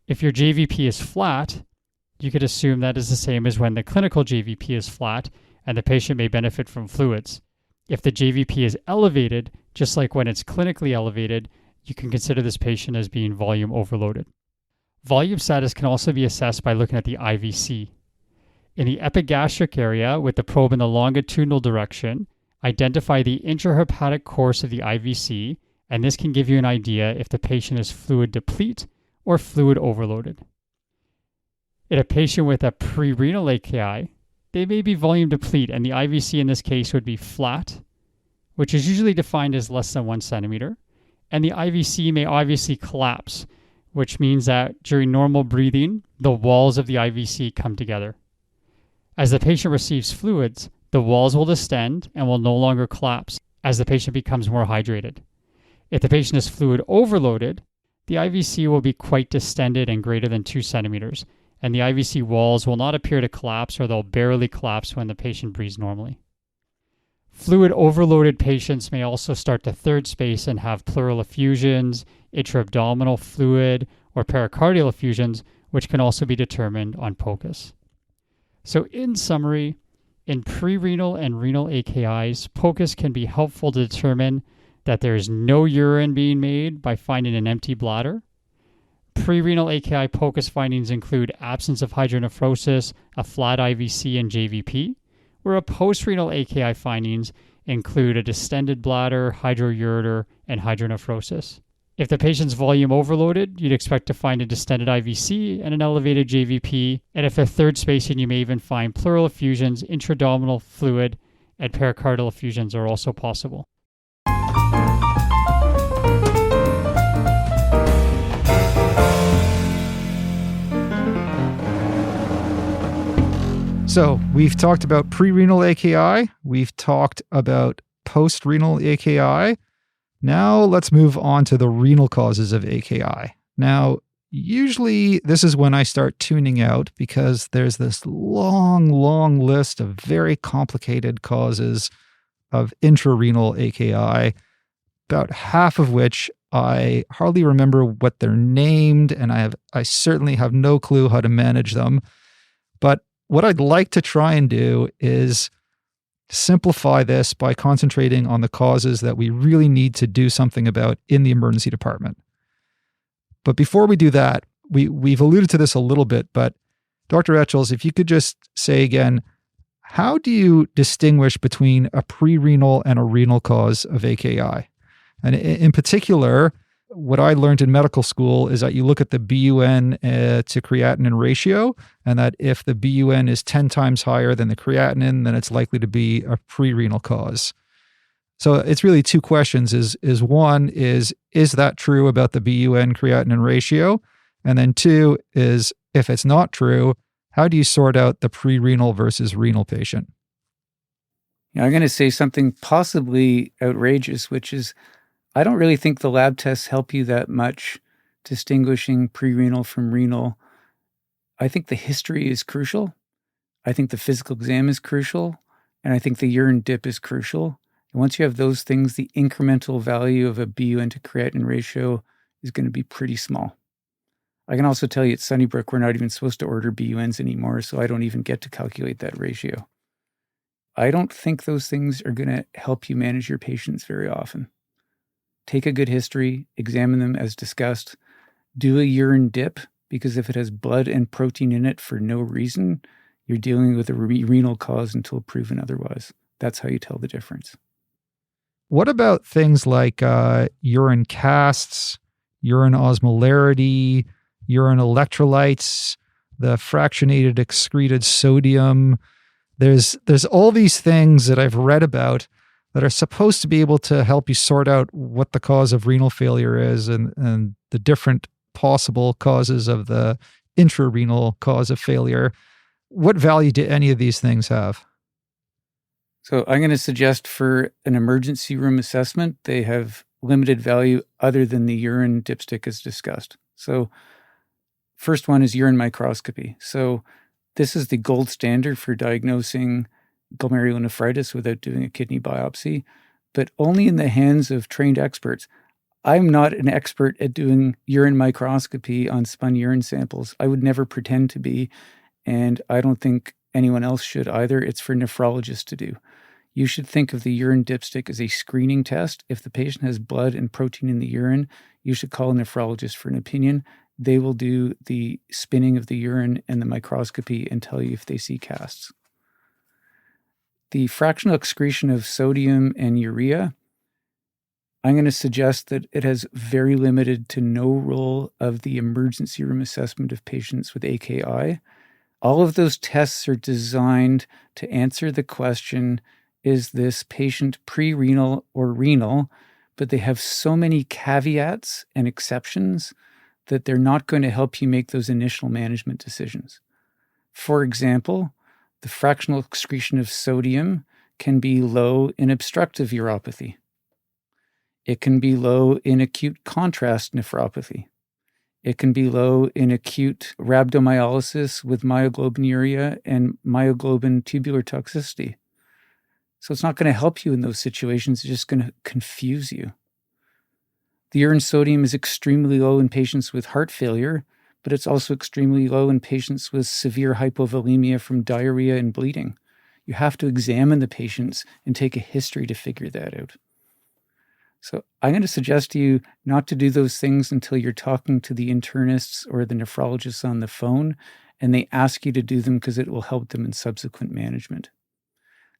If your JVP is flat, you could assume that is the same as when the clinical JVP is flat and the patient may benefit from fluids. If the JVP is elevated, just like when it's clinically elevated, you can consider this patient as being volume overloaded. Volume status can also be assessed by looking at the IVC. In the epigastric area, with the probe in the longitudinal direction, identify the intrahepatic course of the IVC, and this can give you an idea if the patient is fluid deplete or fluid overloaded. In a patient with a prerenal AKI, they may be volume deplete, and the IVC in this case would be flat, which is usually defined as less than 1 centimeter, and the IVC may obviously collapse, which means that during normal breathing, the walls of the IVC come together. As the patient receives fluids, the walls will distend and will no longer collapse as the patient becomes more hydrated. If the patient is fluid overloaded, the IVC will be quite distended and greater than 2 centimeters, and the IVC walls will not appear to collapse, or they'll barely collapse when the patient breathes normally. Fluid overloaded patients may also start to third space and have pleural effusions, intra-abdominal fluid, or pericardial effusions, which can also be determined on POCUS. So in summary, in prerenal and renal AKIs, POCUS can be helpful to determine that there is no urine being made by finding an empty bladder. Prerenal AKI POCUS findings include absence of hydronephrosis, a flat IVC, and JVP, where a postrenal AKI findings include a distended bladder, hydroureter, and hydronephrosis. If the patient's volume overloaded, you'd expect to find a distended IVC and an elevated JVP, and if they're third spacing, you may even find pleural effusions, intra-abdominal fluid, and pericardial effusions are also possible. So we've talked about prerenal AKI. We've talked about postrenal AKI. Now let's move on to the renal causes of AKI. Now, usually this is when I start tuning out because there's this long list of very complicated causes of intrarenal AKI, about half of which I hardly remember what they're named, and I certainly have no clue how to manage them. But what I'd like to try and do is simplify this by concentrating on the causes that we really need to do something about in the emergency department. But before we do that, we've alluded to this a little bit, but Dr. Etchells, if you could just say again, how do you distinguish between a prerenal and a renal cause of AKI? And in particular, what I learned in medical school is that you look at the BUN to creatinine ratio, and that if the BUN is 10 times higher than the creatinine, then it's likely to be a prerenal cause. So it's really two questions. One is that true about the BUN creatinine ratio? And then two is, if it's not true, how do you sort out the prerenal versus renal patient? I'm going to say something possibly outrageous, which is I don't really think the lab tests help you that much distinguishing prerenal from renal. I think the history is crucial. I think the physical exam is crucial. And I think the urine dip is crucial. And once you have those things, the incremental value of a BUN to creatinine ratio is going to be pretty small. I can also tell you at Sunnybrook, we're not even supposed to order BUNs anymore, so I don't even get to calculate that ratio. I don't think those things are going to help you manage your patients very often. Take a good history, examine them as discussed, do a urine dip, because if it has blood and protein in it for no reason, you're dealing with a renal cause until proven otherwise. That's how you tell the difference. What about things like urine casts, urine osmolarity, urine electrolytes, the fractionated excreted sodium? There's all these things that I've read about that are supposed to be able to help you sort out what the cause of renal failure is and the different possible causes of the intrarenal cause of failure. What value do any of these things have? So I'm going to suggest for an emergency room assessment, they have limited value other than the urine dipstick as discussed. So first one is urine microscopy. So this is the gold standard for diagnosing glomerulonephritis without doing a kidney biopsy, but only in the hands of trained experts. I'm not an expert at doing urine microscopy on spun urine samples. I would never pretend to be, and I don't think anyone else should either. It's for nephrologists to do. You should think of the urine dipstick as a screening test. If the patient has blood and protein in the urine, you should call a nephrologist for an opinion. They will do the spinning of the urine and the microscopy and tell you if they see casts. The fractional excretion of sodium and urea, I'm going to suggest that it has very limited to no role of the emergency room assessment of patients with AKI. All of those tests are designed to answer the question, is this patient prerenal or renal? But they have so many caveats and exceptions that they're not going to help you make those initial management decisions. For example, the fractional excretion of sodium can be low in obstructive uropathy. It can be low in acute contrast nephropathy. It can be low in acute rhabdomyolysis with myoglobinuria and myoglobin tubular toxicity. So it's not going to help you in those situations. It's just going to confuse you. The urine sodium is extremely low in patients with heart failure, but it's also extremely low in patients with severe hypovolemia from diarrhea and bleeding. You have to examine the patients and take a history to figure that out. So I'm going to suggest to you not to do those things until you're talking to the internists or the nephrologists on the phone, and they ask you to do them because it will help them in subsequent management.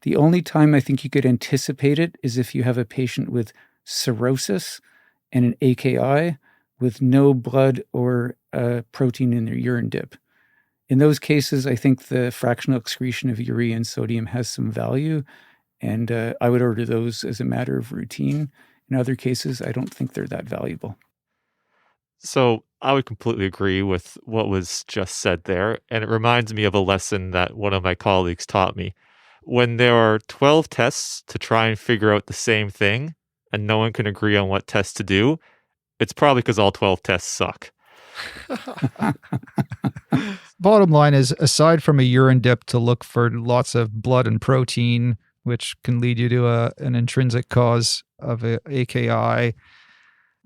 The only time I think you could anticipate it is if you have a patient with cirrhosis and an AKI with no blood or protein in their urine dip. In those cases, I think the fractional excretion of urea and sodium has some value, and I would order those as a matter of routine. In other cases, I don't think they're that valuable. So I would completely agree with what was just said there. And it reminds me of a lesson that one of my colleagues taught me. When there are 12 tests to try and figure out the same thing, and no one can agree on what test to do, it's probably because all 12 tests suck. Bottom line is, aside from a urine dip to look for lots of blood and protein, which can lead you to an intrinsic cause of a AKI,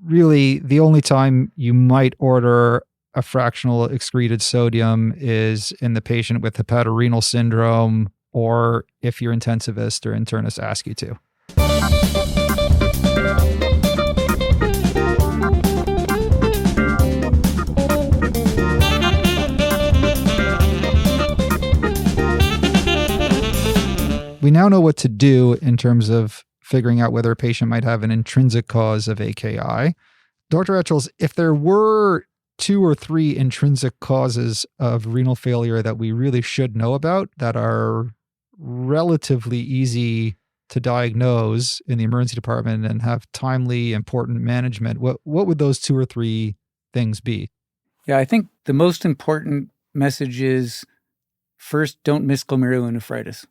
really the only time you might order a fractional excreted sodium is in the patient with hepatorenal syndrome, or if your intensivist or internist ask you to. We now know what to do in terms of figuring out whether a patient might have an intrinsic cause of AKI. Dr. Etchells, if there were 2 or 3 intrinsic causes of renal failure that we really should know about that are relatively easy to diagnose in the emergency department and have timely, important management, what would those 2 or 3 things be? Yeah, I think the most important message is, first, don't miss glomerulonephritis.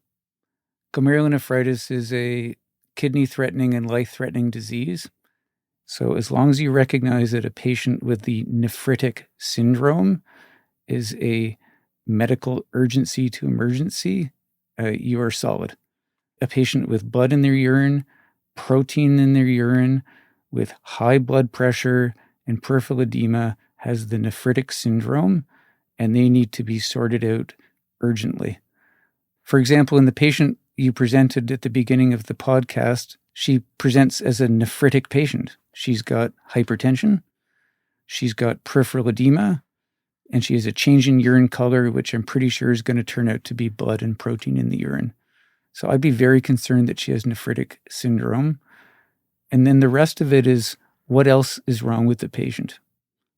Glomerulonephritis is a kidney-threatening and life-threatening disease. So as long as you recognize that a patient with the nephritic syndrome is a medical urgency to emergency, you are solid. A patient with blood in their urine, protein in their urine, with high blood pressure and peripheral edema has the nephritic syndrome, and they need to be sorted out urgently. For example, in the patient you presented at the beginning of the podcast, she presents as a nephritic patient. She's got hypertension, she's got peripheral edema, and she has a change in urine color, which I'm pretty sure is going to turn out to be blood and protein in the urine. So I'd be very concerned that she has nephritic syndrome. And then the rest of it is what else is wrong with the patient.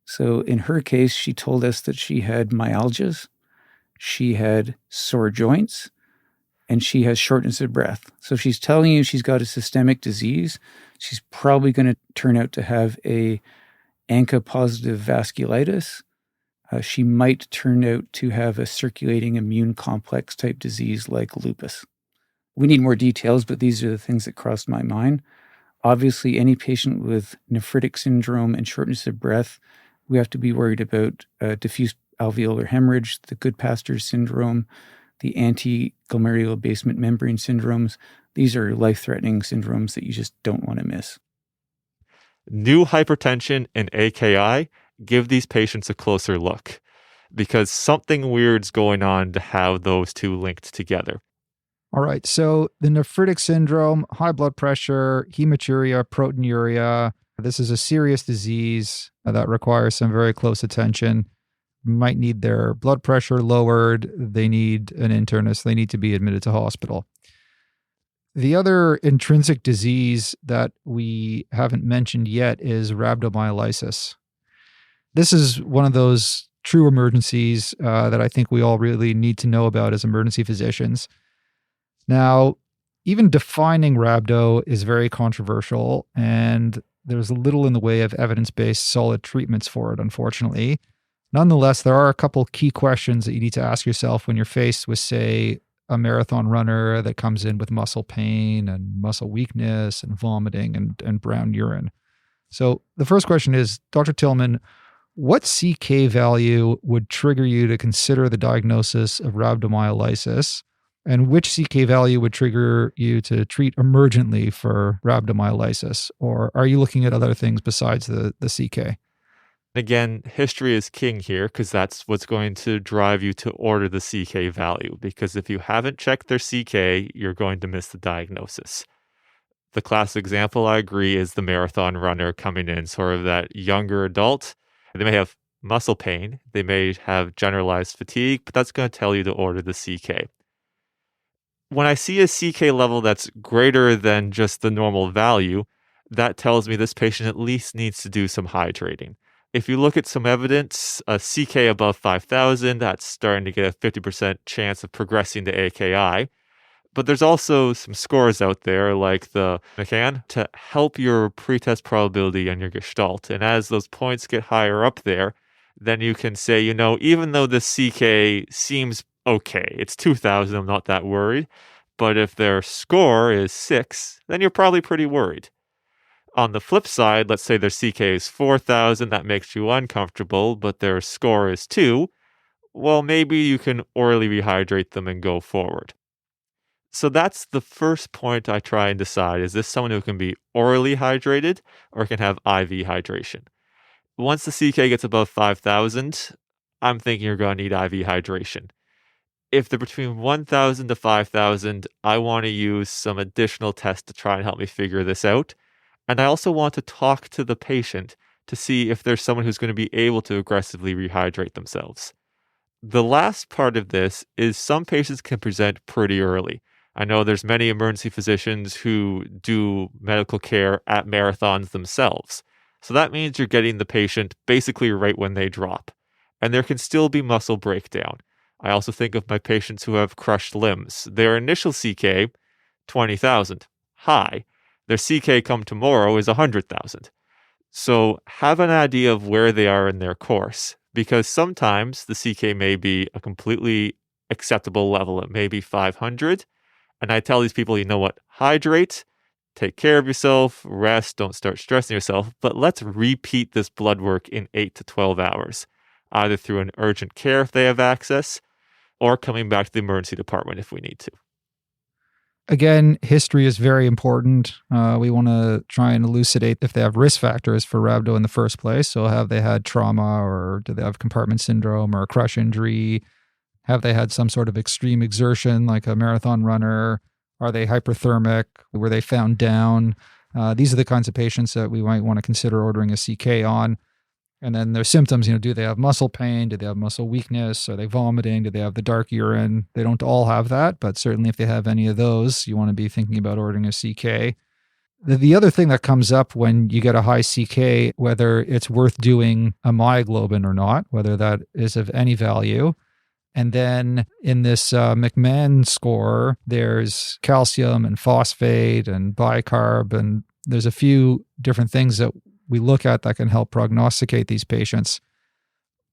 So in her case, she told us that she had myalgias, she had sore joints, and she has shortness of breath. So she's telling you she's got a systemic disease. She's probably going to turn out to have a ANCA-positive vasculitis. She might turn out to have a circulating immune complex type disease like lupus. We need more details, but these are the things that crossed my mind. Obviously, any patient with nephritic syndrome and shortness of breath, we have to be worried about diffuse alveolar hemorrhage, the Goodpaster's syndrome, the anti-glomerular basement membrane syndromes. These are life-threatening syndromes that you just don't want to miss. New hypertension and AKI, give these patients a closer look, because something weird's going on to have those two linked together. All right, so the nephritic syndrome, high blood pressure, hematuria, proteinuria, this is a serious disease that requires some very close attention. Might need their blood pressure lowered. They need an internist. They need to be admitted to hospital. The other intrinsic disease that we haven't mentioned yet is rhabdomyolysis. This is one of those true emergencies that I think we all really need to know about as emergency physicians. Now, even defining rhabdo is very controversial, and there's little in the way of evidence-based solid treatments for it, unfortunately. Nonetheless, there are a couple key questions that you need to ask yourself when you're faced with, say, a marathon runner that comes in with muscle pain and muscle weakness and vomiting and brown urine. So the first question is, Dr. Tillman, what CK value would trigger you to consider the diagnosis of rhabdomyolysis? And which CK value would trigger you to treat emergently for rhabdomyolysis? Or are you looking at other things besides the CK? Again, history is king here because that's what's going to drive you to order the CK value. Because if you haven't checked their CK, you're going to miss the diagnosis. The classic example, I agree, is the marathon runner coming in, sort of that younger adult. They may have muscle pain, they may have generalized fatigue, but that's going to tell you to order the CK. When I see a CK level that's greater than just the normal value, that tells me this patient at least needs to do some hydrating. If you look at some evidence, a CK above 5,000, that's starting to get a 50% chance of progressing to AKI. But there's also some scores out there like the McMahon to help your pretest probability on your gestalt. And as those points get higher up there, then you can say, even though the CK seems okay, it's 2,000, I'm not that worried. But if their score is 6, then you're probably pretty worried. On the flip side, let's say their CK is 4,000, that makes you uncomfortable, but their score is 2. Well, maybe you can orally rehydrate them and go forward. So that's the first point I try and decide. Is this someone who can be orally hydrated or can have IV hydration? Once the CK gets above 5,000, I'm thinking you're going to need IV hydration. If they're between 1,000 to 5,000, I want to use some additional tests to try and help me figure this out. And I also want to talk to the patient to see if there's someone who's going to be able to aggressively rehydrate themselves. The last part of this is some patients can present pretty early. I know there's many emergency physicians who do medical care at marathons themselves. So that means you're getting the patient basically right when they drop. And there can still be muscle breakdown. I also think of my patients who have crushed limbs. Their initial CK, 20,000, high. Their CK come tomorrow is 100,000. So have an idea of where they are in their course, because sometimes the CK may be a completely acceptable level. It may be 500. And I tell these people, you know what, hydrate, take care of yourself, rest, don't start stressing yourself, but let's repeat this blood work in 8 to 12 hours, either through an urgent care if they have access, or coming back to the emergency department if we need to. Again, history is very important. We want to try and elucidate if they have risk factors for rhabdo in the first place. So have they had trauma, or do they have compartment syndrome or a crush injury? Have they had some sort of extreme exertion like a marathon runner? Are they hyperthermic? Were they found down? These are the kinds of patients that we might want to consider ordering a CK on. And then their symptoms, do they have muscle pain? Do they have muscle weakness? Are they vomiting? Do they have the dark urine? They don't all have that, but certainly if they have any of those, you want to be thinking about ordering a CK. The other thing that comes up when you get a high CK, whether it's worth doing a myoglobin or not, whether that is of any value. And then in this McMahon score, there's calcium and phosphate and bicarb, and there's a few different things that we look at that can help prognosticate these patients.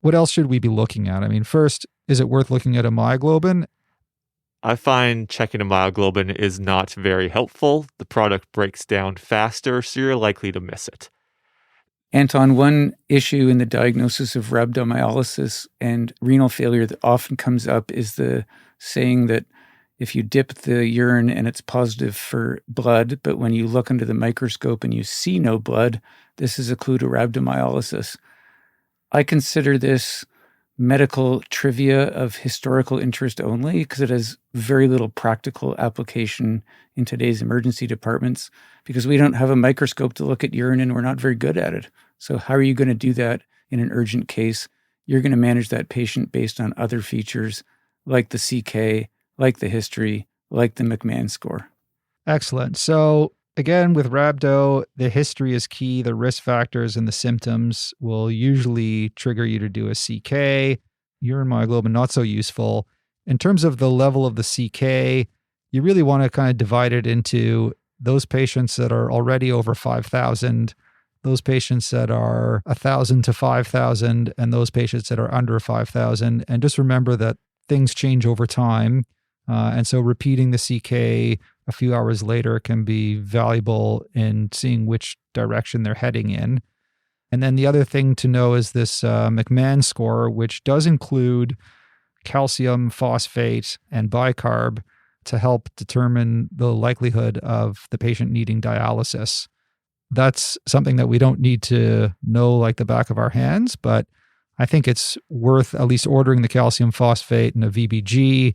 What else should we be looking at? I mean, first, is it worth looking at a myoglobin? I find checking a myoglobin is not very helpful. The product breaks down faster, so you're likely to miss it. Anton, one issue in the diagnosis of rhabdomyolysis and renal failure that often comes up is the saying that if you dip the urine and it's positive for blood, but when you look under the microscope and you see no blood, this is a clue to rhabdomyolysis. I consider this medical trivia of historical interest only because it has very little practical application in today's emergency departments because we don't have a microscope to look at urine and we're not very good at it. So how are you going to do that in an urgent case? You're going to manage that patient based on other features like the CK, like the history, like the McMahon score. Excellent. So again, with rhabdo, the history is key. The risk factors and the symptoms will usually trigger you to do a CK. Urine myoglobin, not so useful. In terms of the level of the CK, you really want to kind of divide it into those patients that are already over 5,000, those patients that are 1,000 to 5,000, and those patients that are under 5,000. And just remember that things change over time. And so repeating the CK a few hours later can be valuable in seeing which direction they're heading in. And then the other thing to know is this McMahon score, which does include calcium, phosphate, and bicarb to help determine the likelihood of the patient needing dialysis. That's something that we don't need to know like the back of our hands, but I think it's worth at least ordering the calcium phosphate and a VBG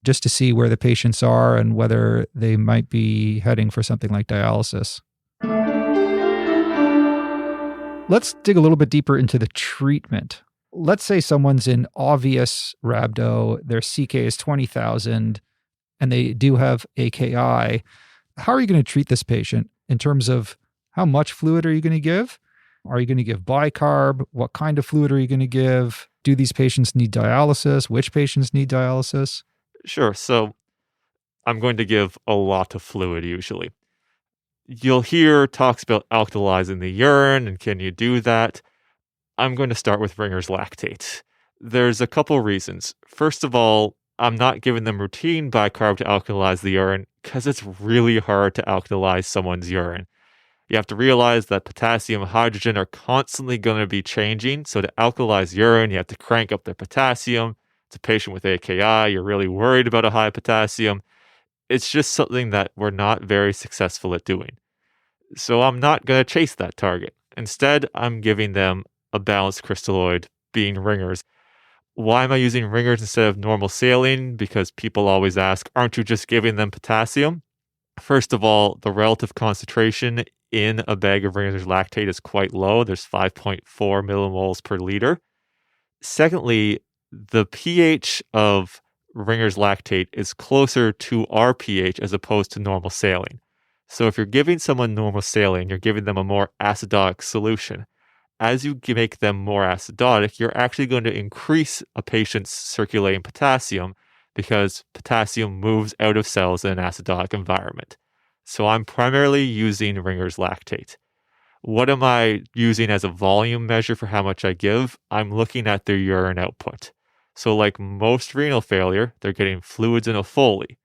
just to see where the patients are and whether they might be heading for something like dialysis. Let's dig a little bit deeper into the treatment. Let's say someone's in obvious rhabdo, their CK is 20,000, and they do have AKI. How are you going to treat this patient in terms of how much fluid are you going to give? Are you going to give bicarb? What kind of fluid are you going to give? Do these patients need dialysis? Which patients need dialysis? Sure. So I'm going to give a lot of fluid usually. You'll hear talks about alkalizing the urine and can you do that? I'm going to start with Ringer's lactate. There's a couple reasons. First of all, I'm not giving them routine bicarb to alkalize the urine because it's really hard to alkalize someone's urine. You have to realize that potassium and hydrogen are constantly going to be changing. So to alkalize urine, you have to crank up their potassium. It's a patient with AKI. You're really worried about a high potassium. It's just something that we're not very successful at doing. So I'm not going to chase that target. Instead, I'm giving them a balanced crystalloid, being Ringer's. Why am I using Ringer's instead of normal saline? Because people always ask, aren't you just giving them potassium? First of all, the relative concentration in a bag of Ringer's lactate is quite low. There's 5.4 millimoles per liter. Secondly, the pH of Ringer's lactate is closer to our pH as opposed to normal saline. So if you're giving someone normal saline, you're giving them a more acidotic solution. As you make them more acidotic, you're actually going to increase a patient's circulating potassium because potassium moves out of cells in an acidotic environment. So I'm primarily using Ringer's lactate. What am I using as a volume measure for how much I give? I'm looking at their urine output. So like most renal failure, they're getting fluids in a Foley.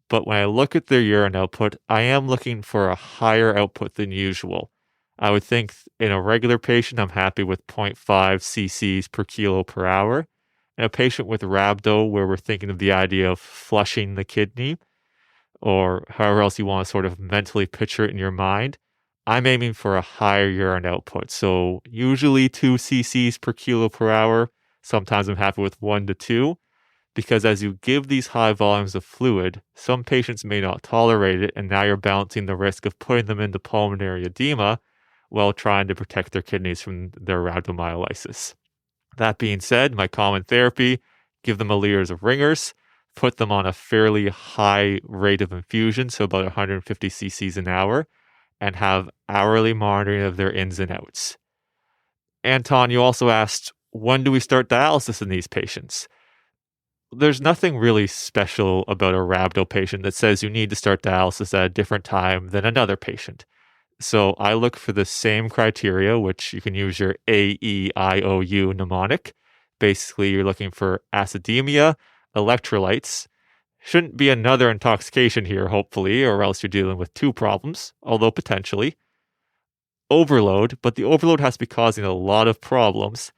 But when I look at their urine output, I am looking for a higher output than usual. I would think in a regular patient, I'm happy with 0.5 cc's per kilo per hour. In a patient with rhabdo, where we're thinking of the idea of flushing the kidney, or however else you want to sort of mentally picture it in your mind, I'm aiming for a higher urine output. So usually 2 cc's per kilo per hour. Sometimes I'm happy with 1 to 2. Because as you give these high volumes of fluid, some patients may not tolerate it, and now you're balancing the risk of putting them into pulmonary edema while trying to protect their kidneys from their rhabdomyolysis. That being said, my common therapy, give them a liter of Ringer's, put them on a fairly high rate of infusion, so about 150 cc's an hour, and have hourly monitoring of their ins and outs. Anton, you also asked, when do we start dialysis in these patients? There's nothing really special about a rhabdo patient that says you need to start dialysis at a different time than another patient. So I look for the same criteria, which you can use your AEIOU mnemonic. Basically, you're looking for acidemia, electrolytes. Shouldn't be another intoxication here, hopefully, or else you're dealing with 2 problems, although potentially. Overload, but the overload has to be causing a lot of problems.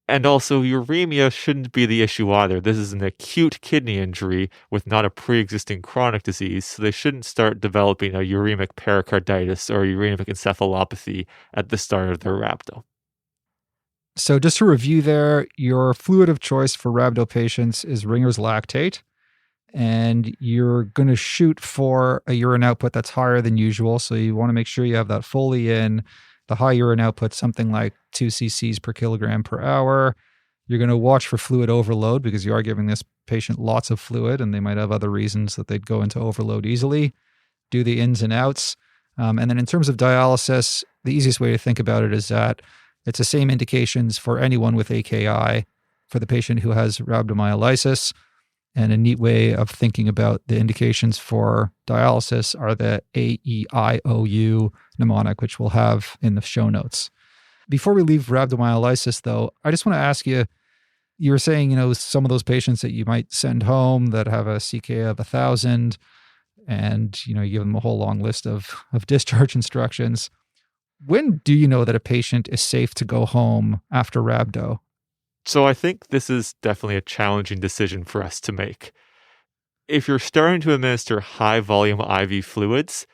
And also, uremia shouldn't be the issue either. This is an acute kidney injury with not a pre-existing chronic disease, so they shouldn't start developing a uremic pericarditis or uremic encephalopathy at the start of their rhabdo. So just to review there, your fluid of choice for rhabdo patients is Ringer's lactate, and you're going to shoot for a urine output that's higher than usual, so you want to make sure you have that Foley in. The high urine output, something like 2 cc's per kilogram per hour. You're going to watch for fluid overload because you are giving this patient lots of fluid and they might have other reasons that they'd go into overload easily. Do the ins and outs. And then in terms of dialysis, the easiest way to think about it is that it's the same indications for anyone with AKI for the patient who has rhabdomyolysis. And a neat way of thinking about the indications for dialysis are the AEIOU mnemonic, which we'll have in the show notes. Before we leave rhabdomyolysis, though, I just want to ask you, you were saying, some of those patients that you might send home that have a CK of 1,000 and, you give them a whole long list of discharge instructions. When do you know that a patient is safe to go home after rhabdo? So I think this is definitely a challenging decision for us to make. If you're starting to administer high volume IV fluids,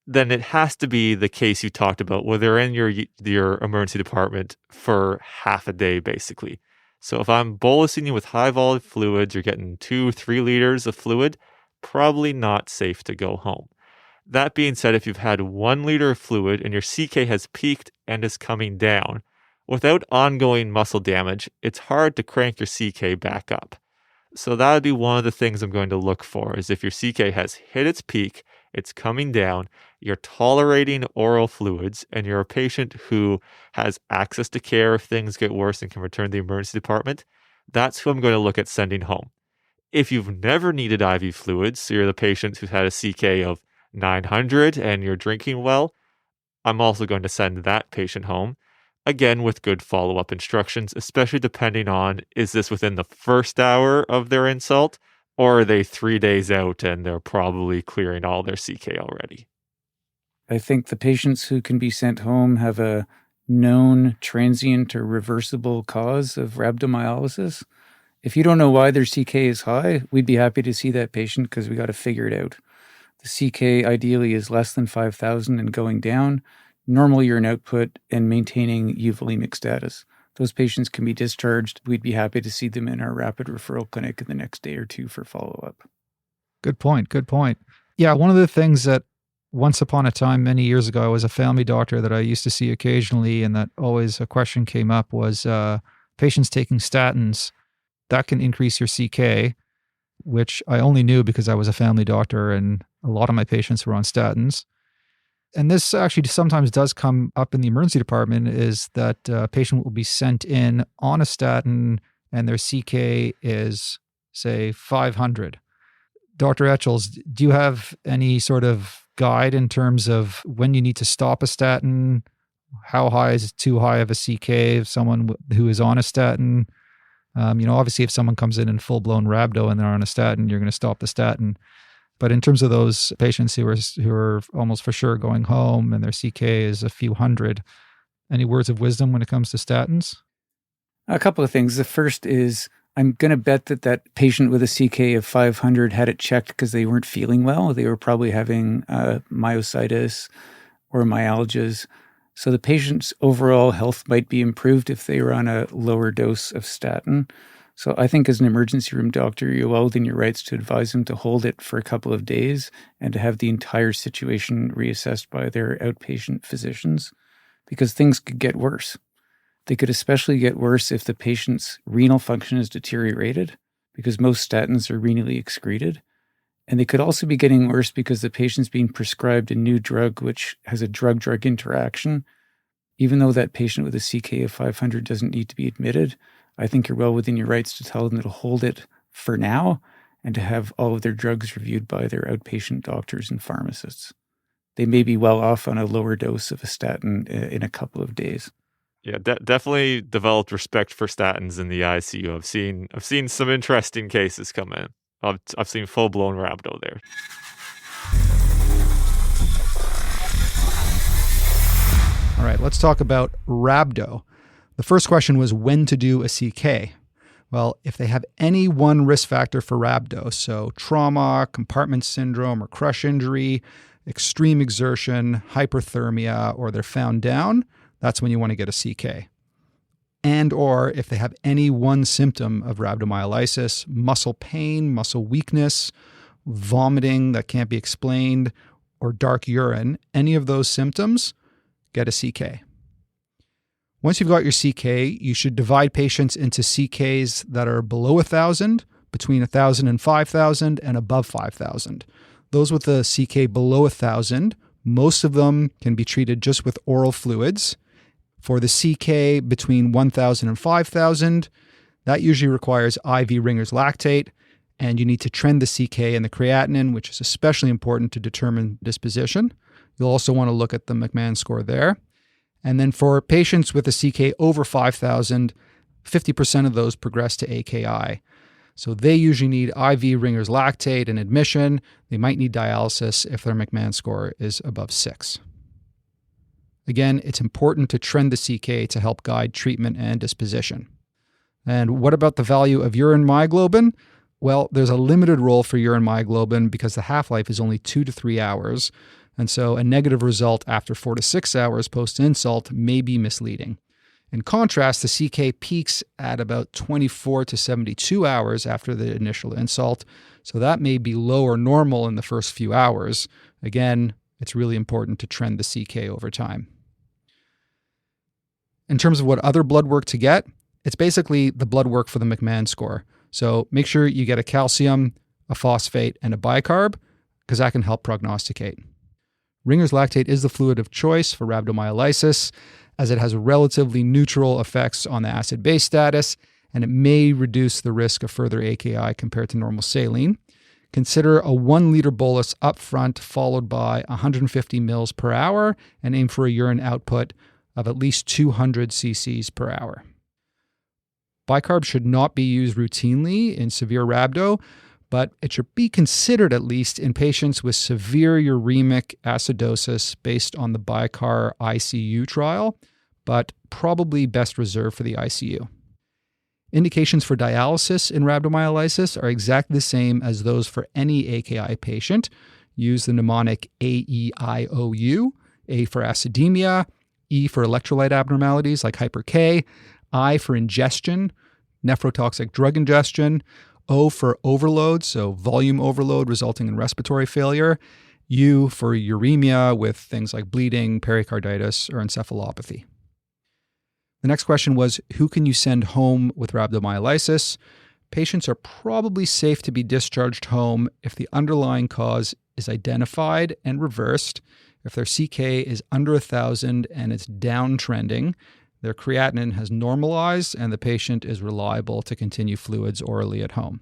then it has to be the case you talked about, where they're in your emergency department for half a day, basically. So if I'm bolusing you with high volume fluids, you're getting 2-3 liters of fluid, probably not safe to go home. That being said, if you've had 1 liter of fluid and your CK has peaked and is coming down, without ongoing muscle damage, it's hard to crank your CK back up. So that would be one of the things I'm going to look for, is if your CK has hit its peak, it's coming down, you're tolerating oral fluids, and you're a patient who has access to care if things get worse and can return to the emergency department, that's who I'm going to look at sending home. If you've never needed IV fluids, so you're the patient who's had a CK of 900 and you're drinking well, I'm also going to send that patient home, again with good follow-up instructions, especially depending on, is this within the first hour of their insult, or are they 3 days out and they're probably clearing all their CK already? I think the patients who can be sent home have a known transient or reversible cause of rhabdomyolysis. If you don't know why their CK is high, we'd be happy to see that patient because we got to figure it out. The CK ideally is less than 5,000 and going down, normal urine output, and maintaining euvolemic status. Those patients can be discharged. We'd be happy to see them in our rapid referral clinic in the next day or two for follow-up. Good point. Good point. Yeah, one of the things that once upon a time, many years ago, I was a family doctor that I used to see occasionally, and that always a question came up was patients taking statins. That can increase your CK, which I only knew because I was a family doctor and a lot of my patients were on statins. And this actually sometimes does come up in the emergency department, is that a patient will be sent in on a statin and their CK is, say, 500. Dr. Etchells, do you have any sort of guide in terms of when you need to stop a statin? How high is too high of a CK of someone who is on a statin? Obviously, if someone comes in full-blown rhabdo and they're on a statin, you're going to stop the statin. But in terms of those patients who are almost for sure going home and their CK is a few hundred, any words of wisdom when it comes to statins? A couple of things. The first is, I'm going to bet that patient with a CK of 500 had it checked because they weren't feeling well. They were probably having myositis or myalgias. So the patient's overall health might be improved if they were on a lower dose of statin. So I think as an emergency room doctor, you're well within your rights to advise them to hold it for a couple of days and to have the entire situation reassessed by their outpatient physicians, because things could get worse. They could especially get worse if the patient's renal function is deteriorated, because most statins are renally excreted. And they could also be getting worse because the patient's being prescribed a new drug which has a drug-drug interaction. Even though that patient with a CK of 500 doesn't need to be admitted, I think you're well within your rights to tell them to hold it for now and to have all of their drugs reviewed by their outpatient doctors and pharmacists. They may be well off on a lower dose of a statin in a couple of days. Yeah, definitely developed respect for statins in the ICU. I've seen some interesting cases come in. I've seen full-blown rhabdo there. All right, let's talk about rhabdo. The first question was when to do a CK. Well, if they have any one risk factor for rhabdo, so trauma, compartment syndrome, or crush injury, extreme exertion, hyperthermia, or they're found down, that's when you want to get a CK. And or if they have any one symptom of rhabdomyolysis, muscle pain, muscle weakness, vomiting that can't be explained, or dark urine, any of those symptoms, get a CK. Once you've got your CK, you should divide patients into CKs that are below 1,000, between 1,000 and 5,000, and above 5,000. Those with a CK below 1,000, most of them can be treated just with oral fluids. For the CK between 1,000 and 5,000, that usually requires IV Ringer's lactate, and you need to trend the CK and the creatinine, which is especially important to determine disposition. You'll also want to look at the McMahon score there. And then for patients with a CK over 5,000, 50% of those progress to AKI. So they usually need IV Ringer's lactate and admission. They might need dialysis if their McMahon score is above 6. Again, it's important to trend the CK to help guide treatment and disposition. And what about the value of urine myoglobin? Well, there's a limited role for urine myoglobin because the half-life is only 2 to 3 hours. And so a negative result after 4 to 6 hours post-insult may be misleading. In contrast, the CK peaks at about 24 to 72 hours after the initial insult. So that may be low or normal in the first few hours. Again, it's really important to trend the CK over time. In terms of what other blood work to get, it's basically the blood work for the McMahon score. So make sure you get a calcium, a phosphate, and a bicarb, because that can help prognosticate. Ringer's lactate is the fluid of choice for rhabdomyolysis, as it has relatively neutral effects on the acid-base status, and it may reduce the risk of further AKI compared to normal saline. Consider a 1 liter bolus up front, followed by 150 mils per hour, and aim for a urine output of at least 200 cc's per hour. Bicarb should not be used routinely in severe rhabdo, but it should be considered at least in patients with severe uremic acidosis based on the bicarb ICU trial, but probably best reserved for the ICU. Indications for dialysis in rhabdomyolysis are exactly the same as those for any AKI patient. Use the mnemonic AEIOU, A for acidemia, E for electrolyte abnormalities like hyper-K, I for ingestion, nephrotoxic drug ingestion, O for overload, so volume overload resulting in respiratory failure, U for uremia with things like bleeding, pericarditis, or encephalopathy. The next question was, who can you send home with rhabdomyolysis? Patients are probably safe to be discharged home if the underlying cause is identified and reversed, if their CK is under 1,000 and it's downtrending, their creatinine has normalized, and the patient is reliable to continue fluids orally at home.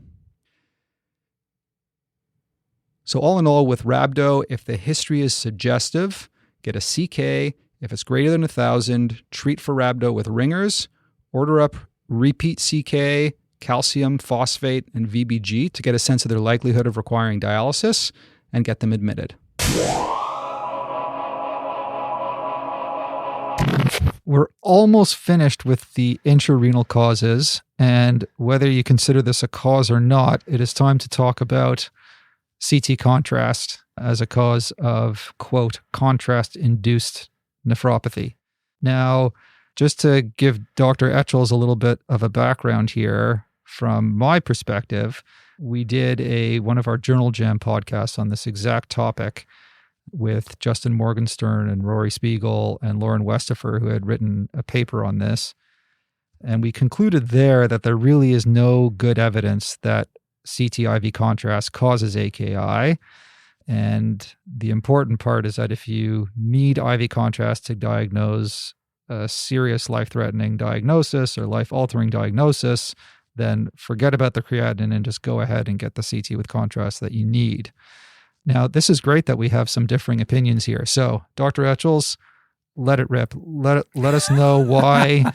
So all in all, with rhabdo, if the history is suggestive, get a CK. If it's greater than 1,000, treat for rhabdo with Ringer's. Order up repeat CK, calcium, phosphate, and VBG to get a sense of their likelihood of requiring dialysis, and get them admitted. We're almost finished with the intrarenal causes, and whether you consider this a cause or not, it is time to talk about CT contrast as a cause of, quote, contrast-induced nephropathy. Now, just to give Dr. Etchells a little bit of a background here, from my perspective, we did one of our Journal Jam podcasts on this exact topic with Justin Morgenstern and Rory Spiegel and Lauren Westifer, who had written a paper on this. And we concluded there that there really is no good evidence that CT-IV contrast causes AKI. And the important part is that if you need IV contrast to diagnose a serious life-threatening diagnosis or life-altering diagnosis, then forget about the creatinine and just go ahead and get the CT with contrast that you need. Now, this is great that we have some differing opinions here. So, Dr. Etchells, let it rip. Let us know why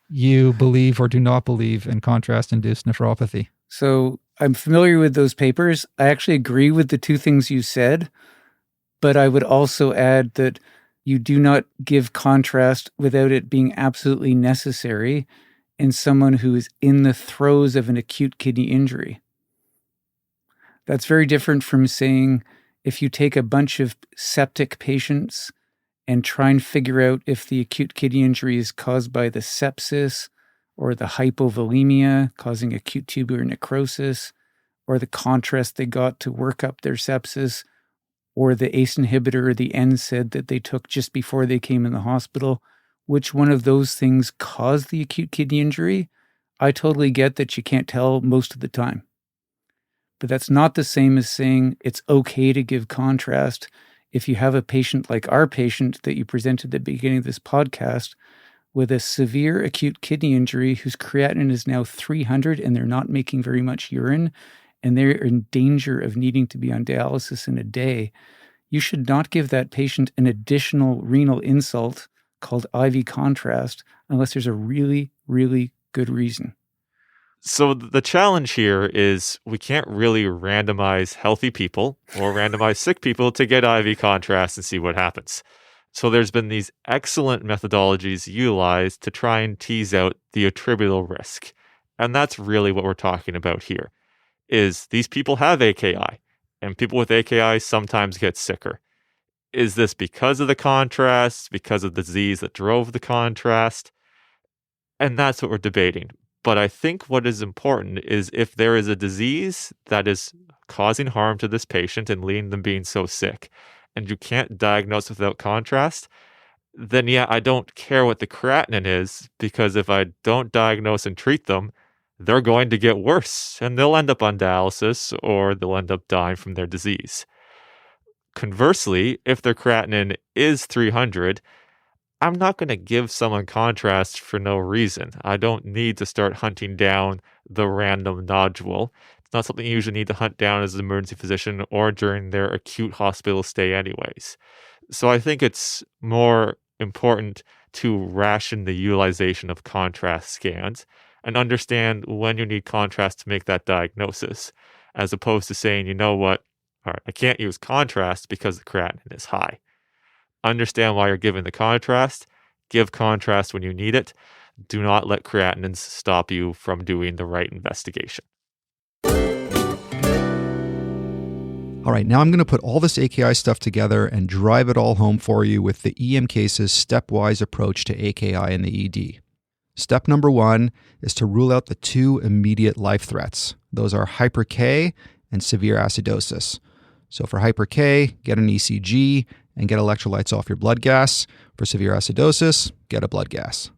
you believe or do not believe in contrast-induced nephropathy. So I'm familiar with those papers. I actually agree with the two things you said, but I would also add that you do not give contrast without it being absolutely necessary in someone who is in the throes of an acute kidney injury. That's very different from saying if you take a bunch of septic patients and try and figure out if the acute kidney injury is caused by the sepsis or the hypovolemia causing acute tubular necrosis, or the contrast they got to work up their sepsis, or the ACE inhibitor or the NSAID that they took just before they came in the hospital. Which one of those things caused the acute kidney injury? I totally get that you can't tell most of the time. But that's not the same as saying it's okay to give contrast if you have a patient like our patient that you presented at the beginning of this podcast with a severe acute kidney injury whose creatinine is now 300 and they're not making very much urine and they're in danger of needing to be on dialysis in a day. You should not give that patient an additional renal insult called IV contrast unless there's a really, really good reason. So the challenge here is we can't really randomize healthy people or randomize sick people to get IV contrast and see what happens. So there's been these excellent methodologies utilized to try and tease out the attributable risk. And that's really what we're talking about here, is these people have AKI, and people with AKI sometimes get sicker. Is this because of the contrast, because of the disease that drove the contrast? And that's what we're debating. But I think what is important is if there is a disease that is causing harm to this patient and leading them being so sick, and you can't diagnose without contrast, then yeah, I don't care what the creatinine is, because if I don't diagnose and treat them, they're going to get worse, and they'll end up on dialysis, or they'll end up dying from their disease. Conversely, if their creatinine is 300, I'm not going to give someone contrast for no reason. I don't need to start hunting down the random nodule. It's not something you usually need to hunt down as an emergency physician or during their acute hospital stay anyways. So I think it's more important to ration the utilization of contrast scans and understand when you need contrast to make that diagnosis, as opposed to saying, you know what, all right, I can't use contrast because the creatinine is high. Understand why you're giving the contrast. Give contrast when you need it. Do not let creatinines stop you from doing the right investigation. All right, now I'm going to put all this AKI stuff together and drive it all home for you with the EM Cases stepwise approach to AKI in the ED. Step number 1 is to rule out the 2 immediate life threats. Those are hyper K and severe acidosis. So for hyper K, get an ECG and get electrolytes off your blood gas. For severe acidosis, get a blood gas.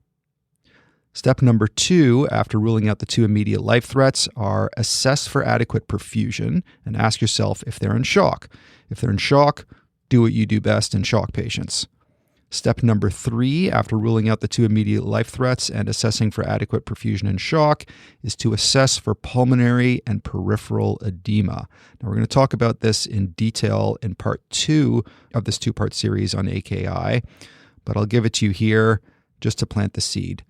Step number 2, after ruling out the 2 immediate life threats, are assess for adequate perfusion and ask yourself if they're in shock. If they're in shock, do what you do best in shock patients. Step number 3, after ruling out the 2 immediate life threats and assessing for adequate perfusion in shock, is to assess for pulmonary and peripheral edema. Now, we're going to talk about this in detail in part 2 of this 2-part series on AKI, but I'll give it to you here just to plant the seed.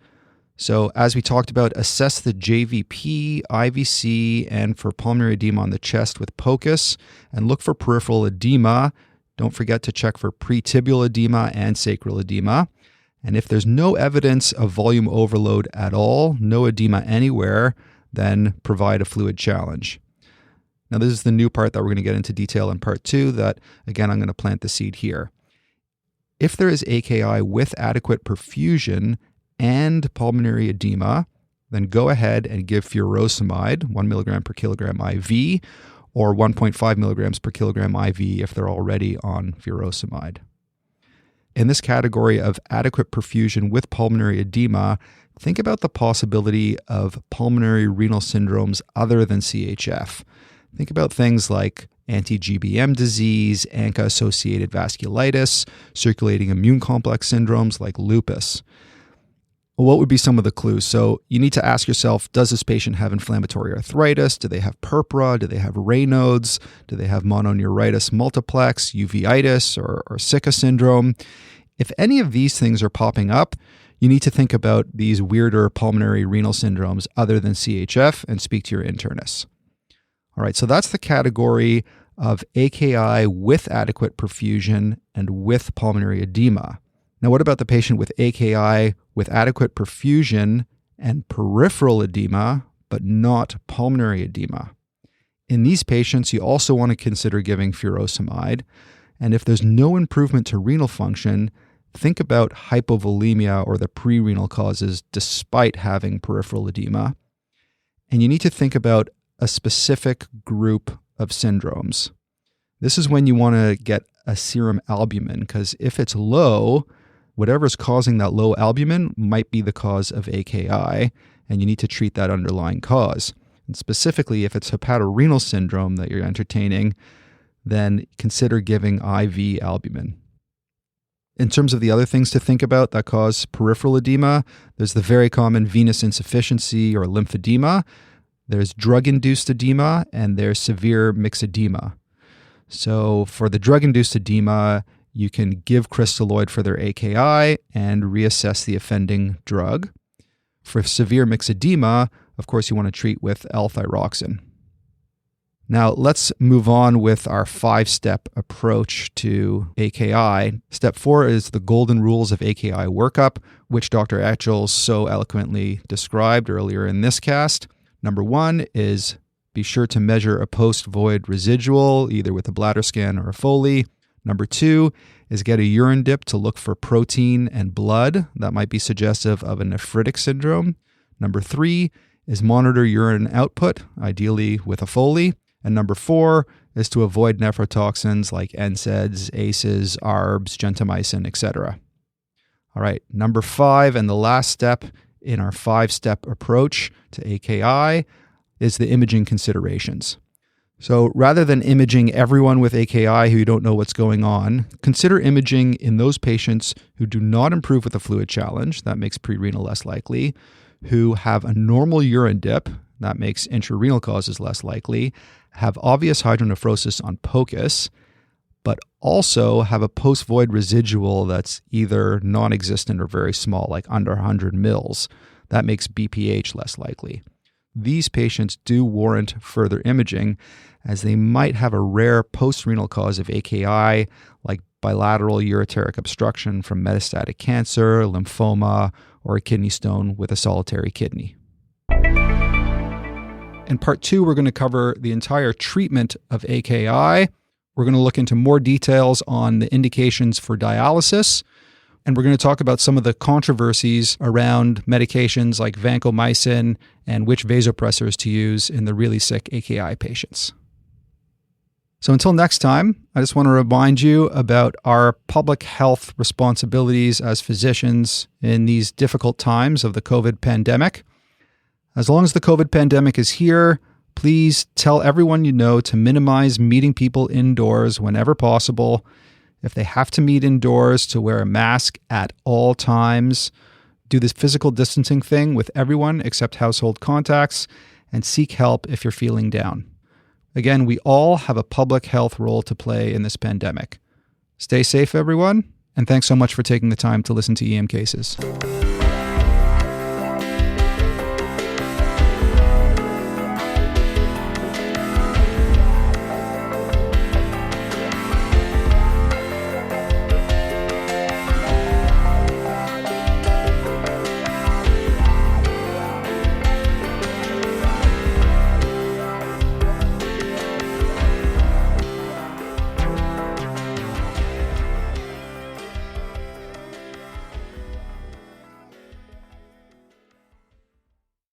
So as we talked about, assess the JVP, IVC, and for pulmonary edema on the chest with POCUS, and look for peripheral edema. Don't forget to check for pretibial edema and sacral edema. And if there's no evidence of volume overload at all, no edema anywhere, then provide a fluid challenge. Now, this is the new part that we're going to get into detail in part 2 that, again, I'm going to plant the seed here. If there is AKI with adequate perfusion and pulmonary edema, then go ahead and give furosemide, 1 milligram per kilogram IV, or 1.5 milligrams per kilogram IV if they're already on furosemide. In this category of adequate perfusion with pulmonary edema, think about the possibility of pulmonary renal syndromes other than CHF. Think about things like anti-GBM disease, ANCA-associated vasculitis, circulating immune complex syndromes like lupus. What would be some of the clues? So you need to ask yourself, does this patient have inflammatory arthritis? Do they have purpura? Do they have Raynaud's? Do they have mononeuritis multiplex, uveitis, or Sicca syndrome? If any of these things are popping up, you need to think about these weirder pulmonary renal syndromes other than CHF and speak to your internist. All right, so that's the category of AKI with adequate perfusion and with pulmonary edema. Now, what about the patient with AKI with adequate perfusion and peripheral edema, but not pulmonary edema? In these patients, you also want to consider giving furosemide. And if there's no improvement to renal function, think about hypovolemia or the prerenal causes despite having peripheral edema. And you need to think about a specific group of syndromes. This is when you want to get a serum albumin, because if it's low, whatever's causing that low albumin might be the cause of AKI, and you need to treat that underlying cause. And specifically, if it's hepatorenal syndrome that you're entertaining, then consider giving IV albumin. In terms of the other things to think about that cause peripheral edema, there's the very common venous insufficiency or lymphedema, there's drug-induced edema, and there's severe myxedema. So for the drug-induced edema, you can give crystalloid for their AKI and reassess the offending drug. For severe myxedema, of course, you want to treat with L-thyroxine. Now, let's move on with our 5-step approach to AKI. Step 4 is the golden rules of AKI workup, which Dr. Etchell so eloquently described earlier in this cast. Number 1 is be sure to measure a post-void residual, either with a bladder scan or a Foley. Number 2 is get a urine dip to look for protein and blood. That might be suggestive of a nephritic syndrome. Number 3 is monitor urine output, ideally with a Foley. And number 4 is to avoid nephrotoxins like NSAIDs, ACEs, ARBs, gentamicin, etc. All right, number 5 and the last step in our 5-step approach to AKI is the imaging considerations. So rather than imaging everyone with AKI who you don't know what's going on, consider imaging in those patients who do not improve with the fluid challenge, that makes prerenal less likely, who have a normal urine dip, that makes intrarenal causes less likely, have obvious hydronephrosis on POCUS, but also have a post-void residual that's either non-existent or very small, like under 100 mils. That makes BPH less likely. These patients do warrant further imaging, as they might have a rare post-renal cause of AKI, like bilateral ureteric obstruction from metastatic cancer, lymphoma, or a kidney stone with a solitary kidney. In part 2, we're going to cover the entire treatment of AKI. We're going to look into more details on the indications for dialysis, and we're going to talk about some of the controversies around medications like vancomycin and which vasopressors to use in the really sick AKI patients. So until next time, I just want to remind you about our public health responsibilities as physicians in these difficult times of the COVID pandemic. As long as the COVID pandemic is here, please tell everyone you know to minimize meeting people indoors whenever possible. If they have to meet indoors, to wear a mask at all times. Do this physical distancing thing with everyone except household contacts, and seek help if you're feeling down. Again, we all have a public health role to play in this pandemic. Stay safe, everyone, and thanks so much for taking the time to listen to EM Cases.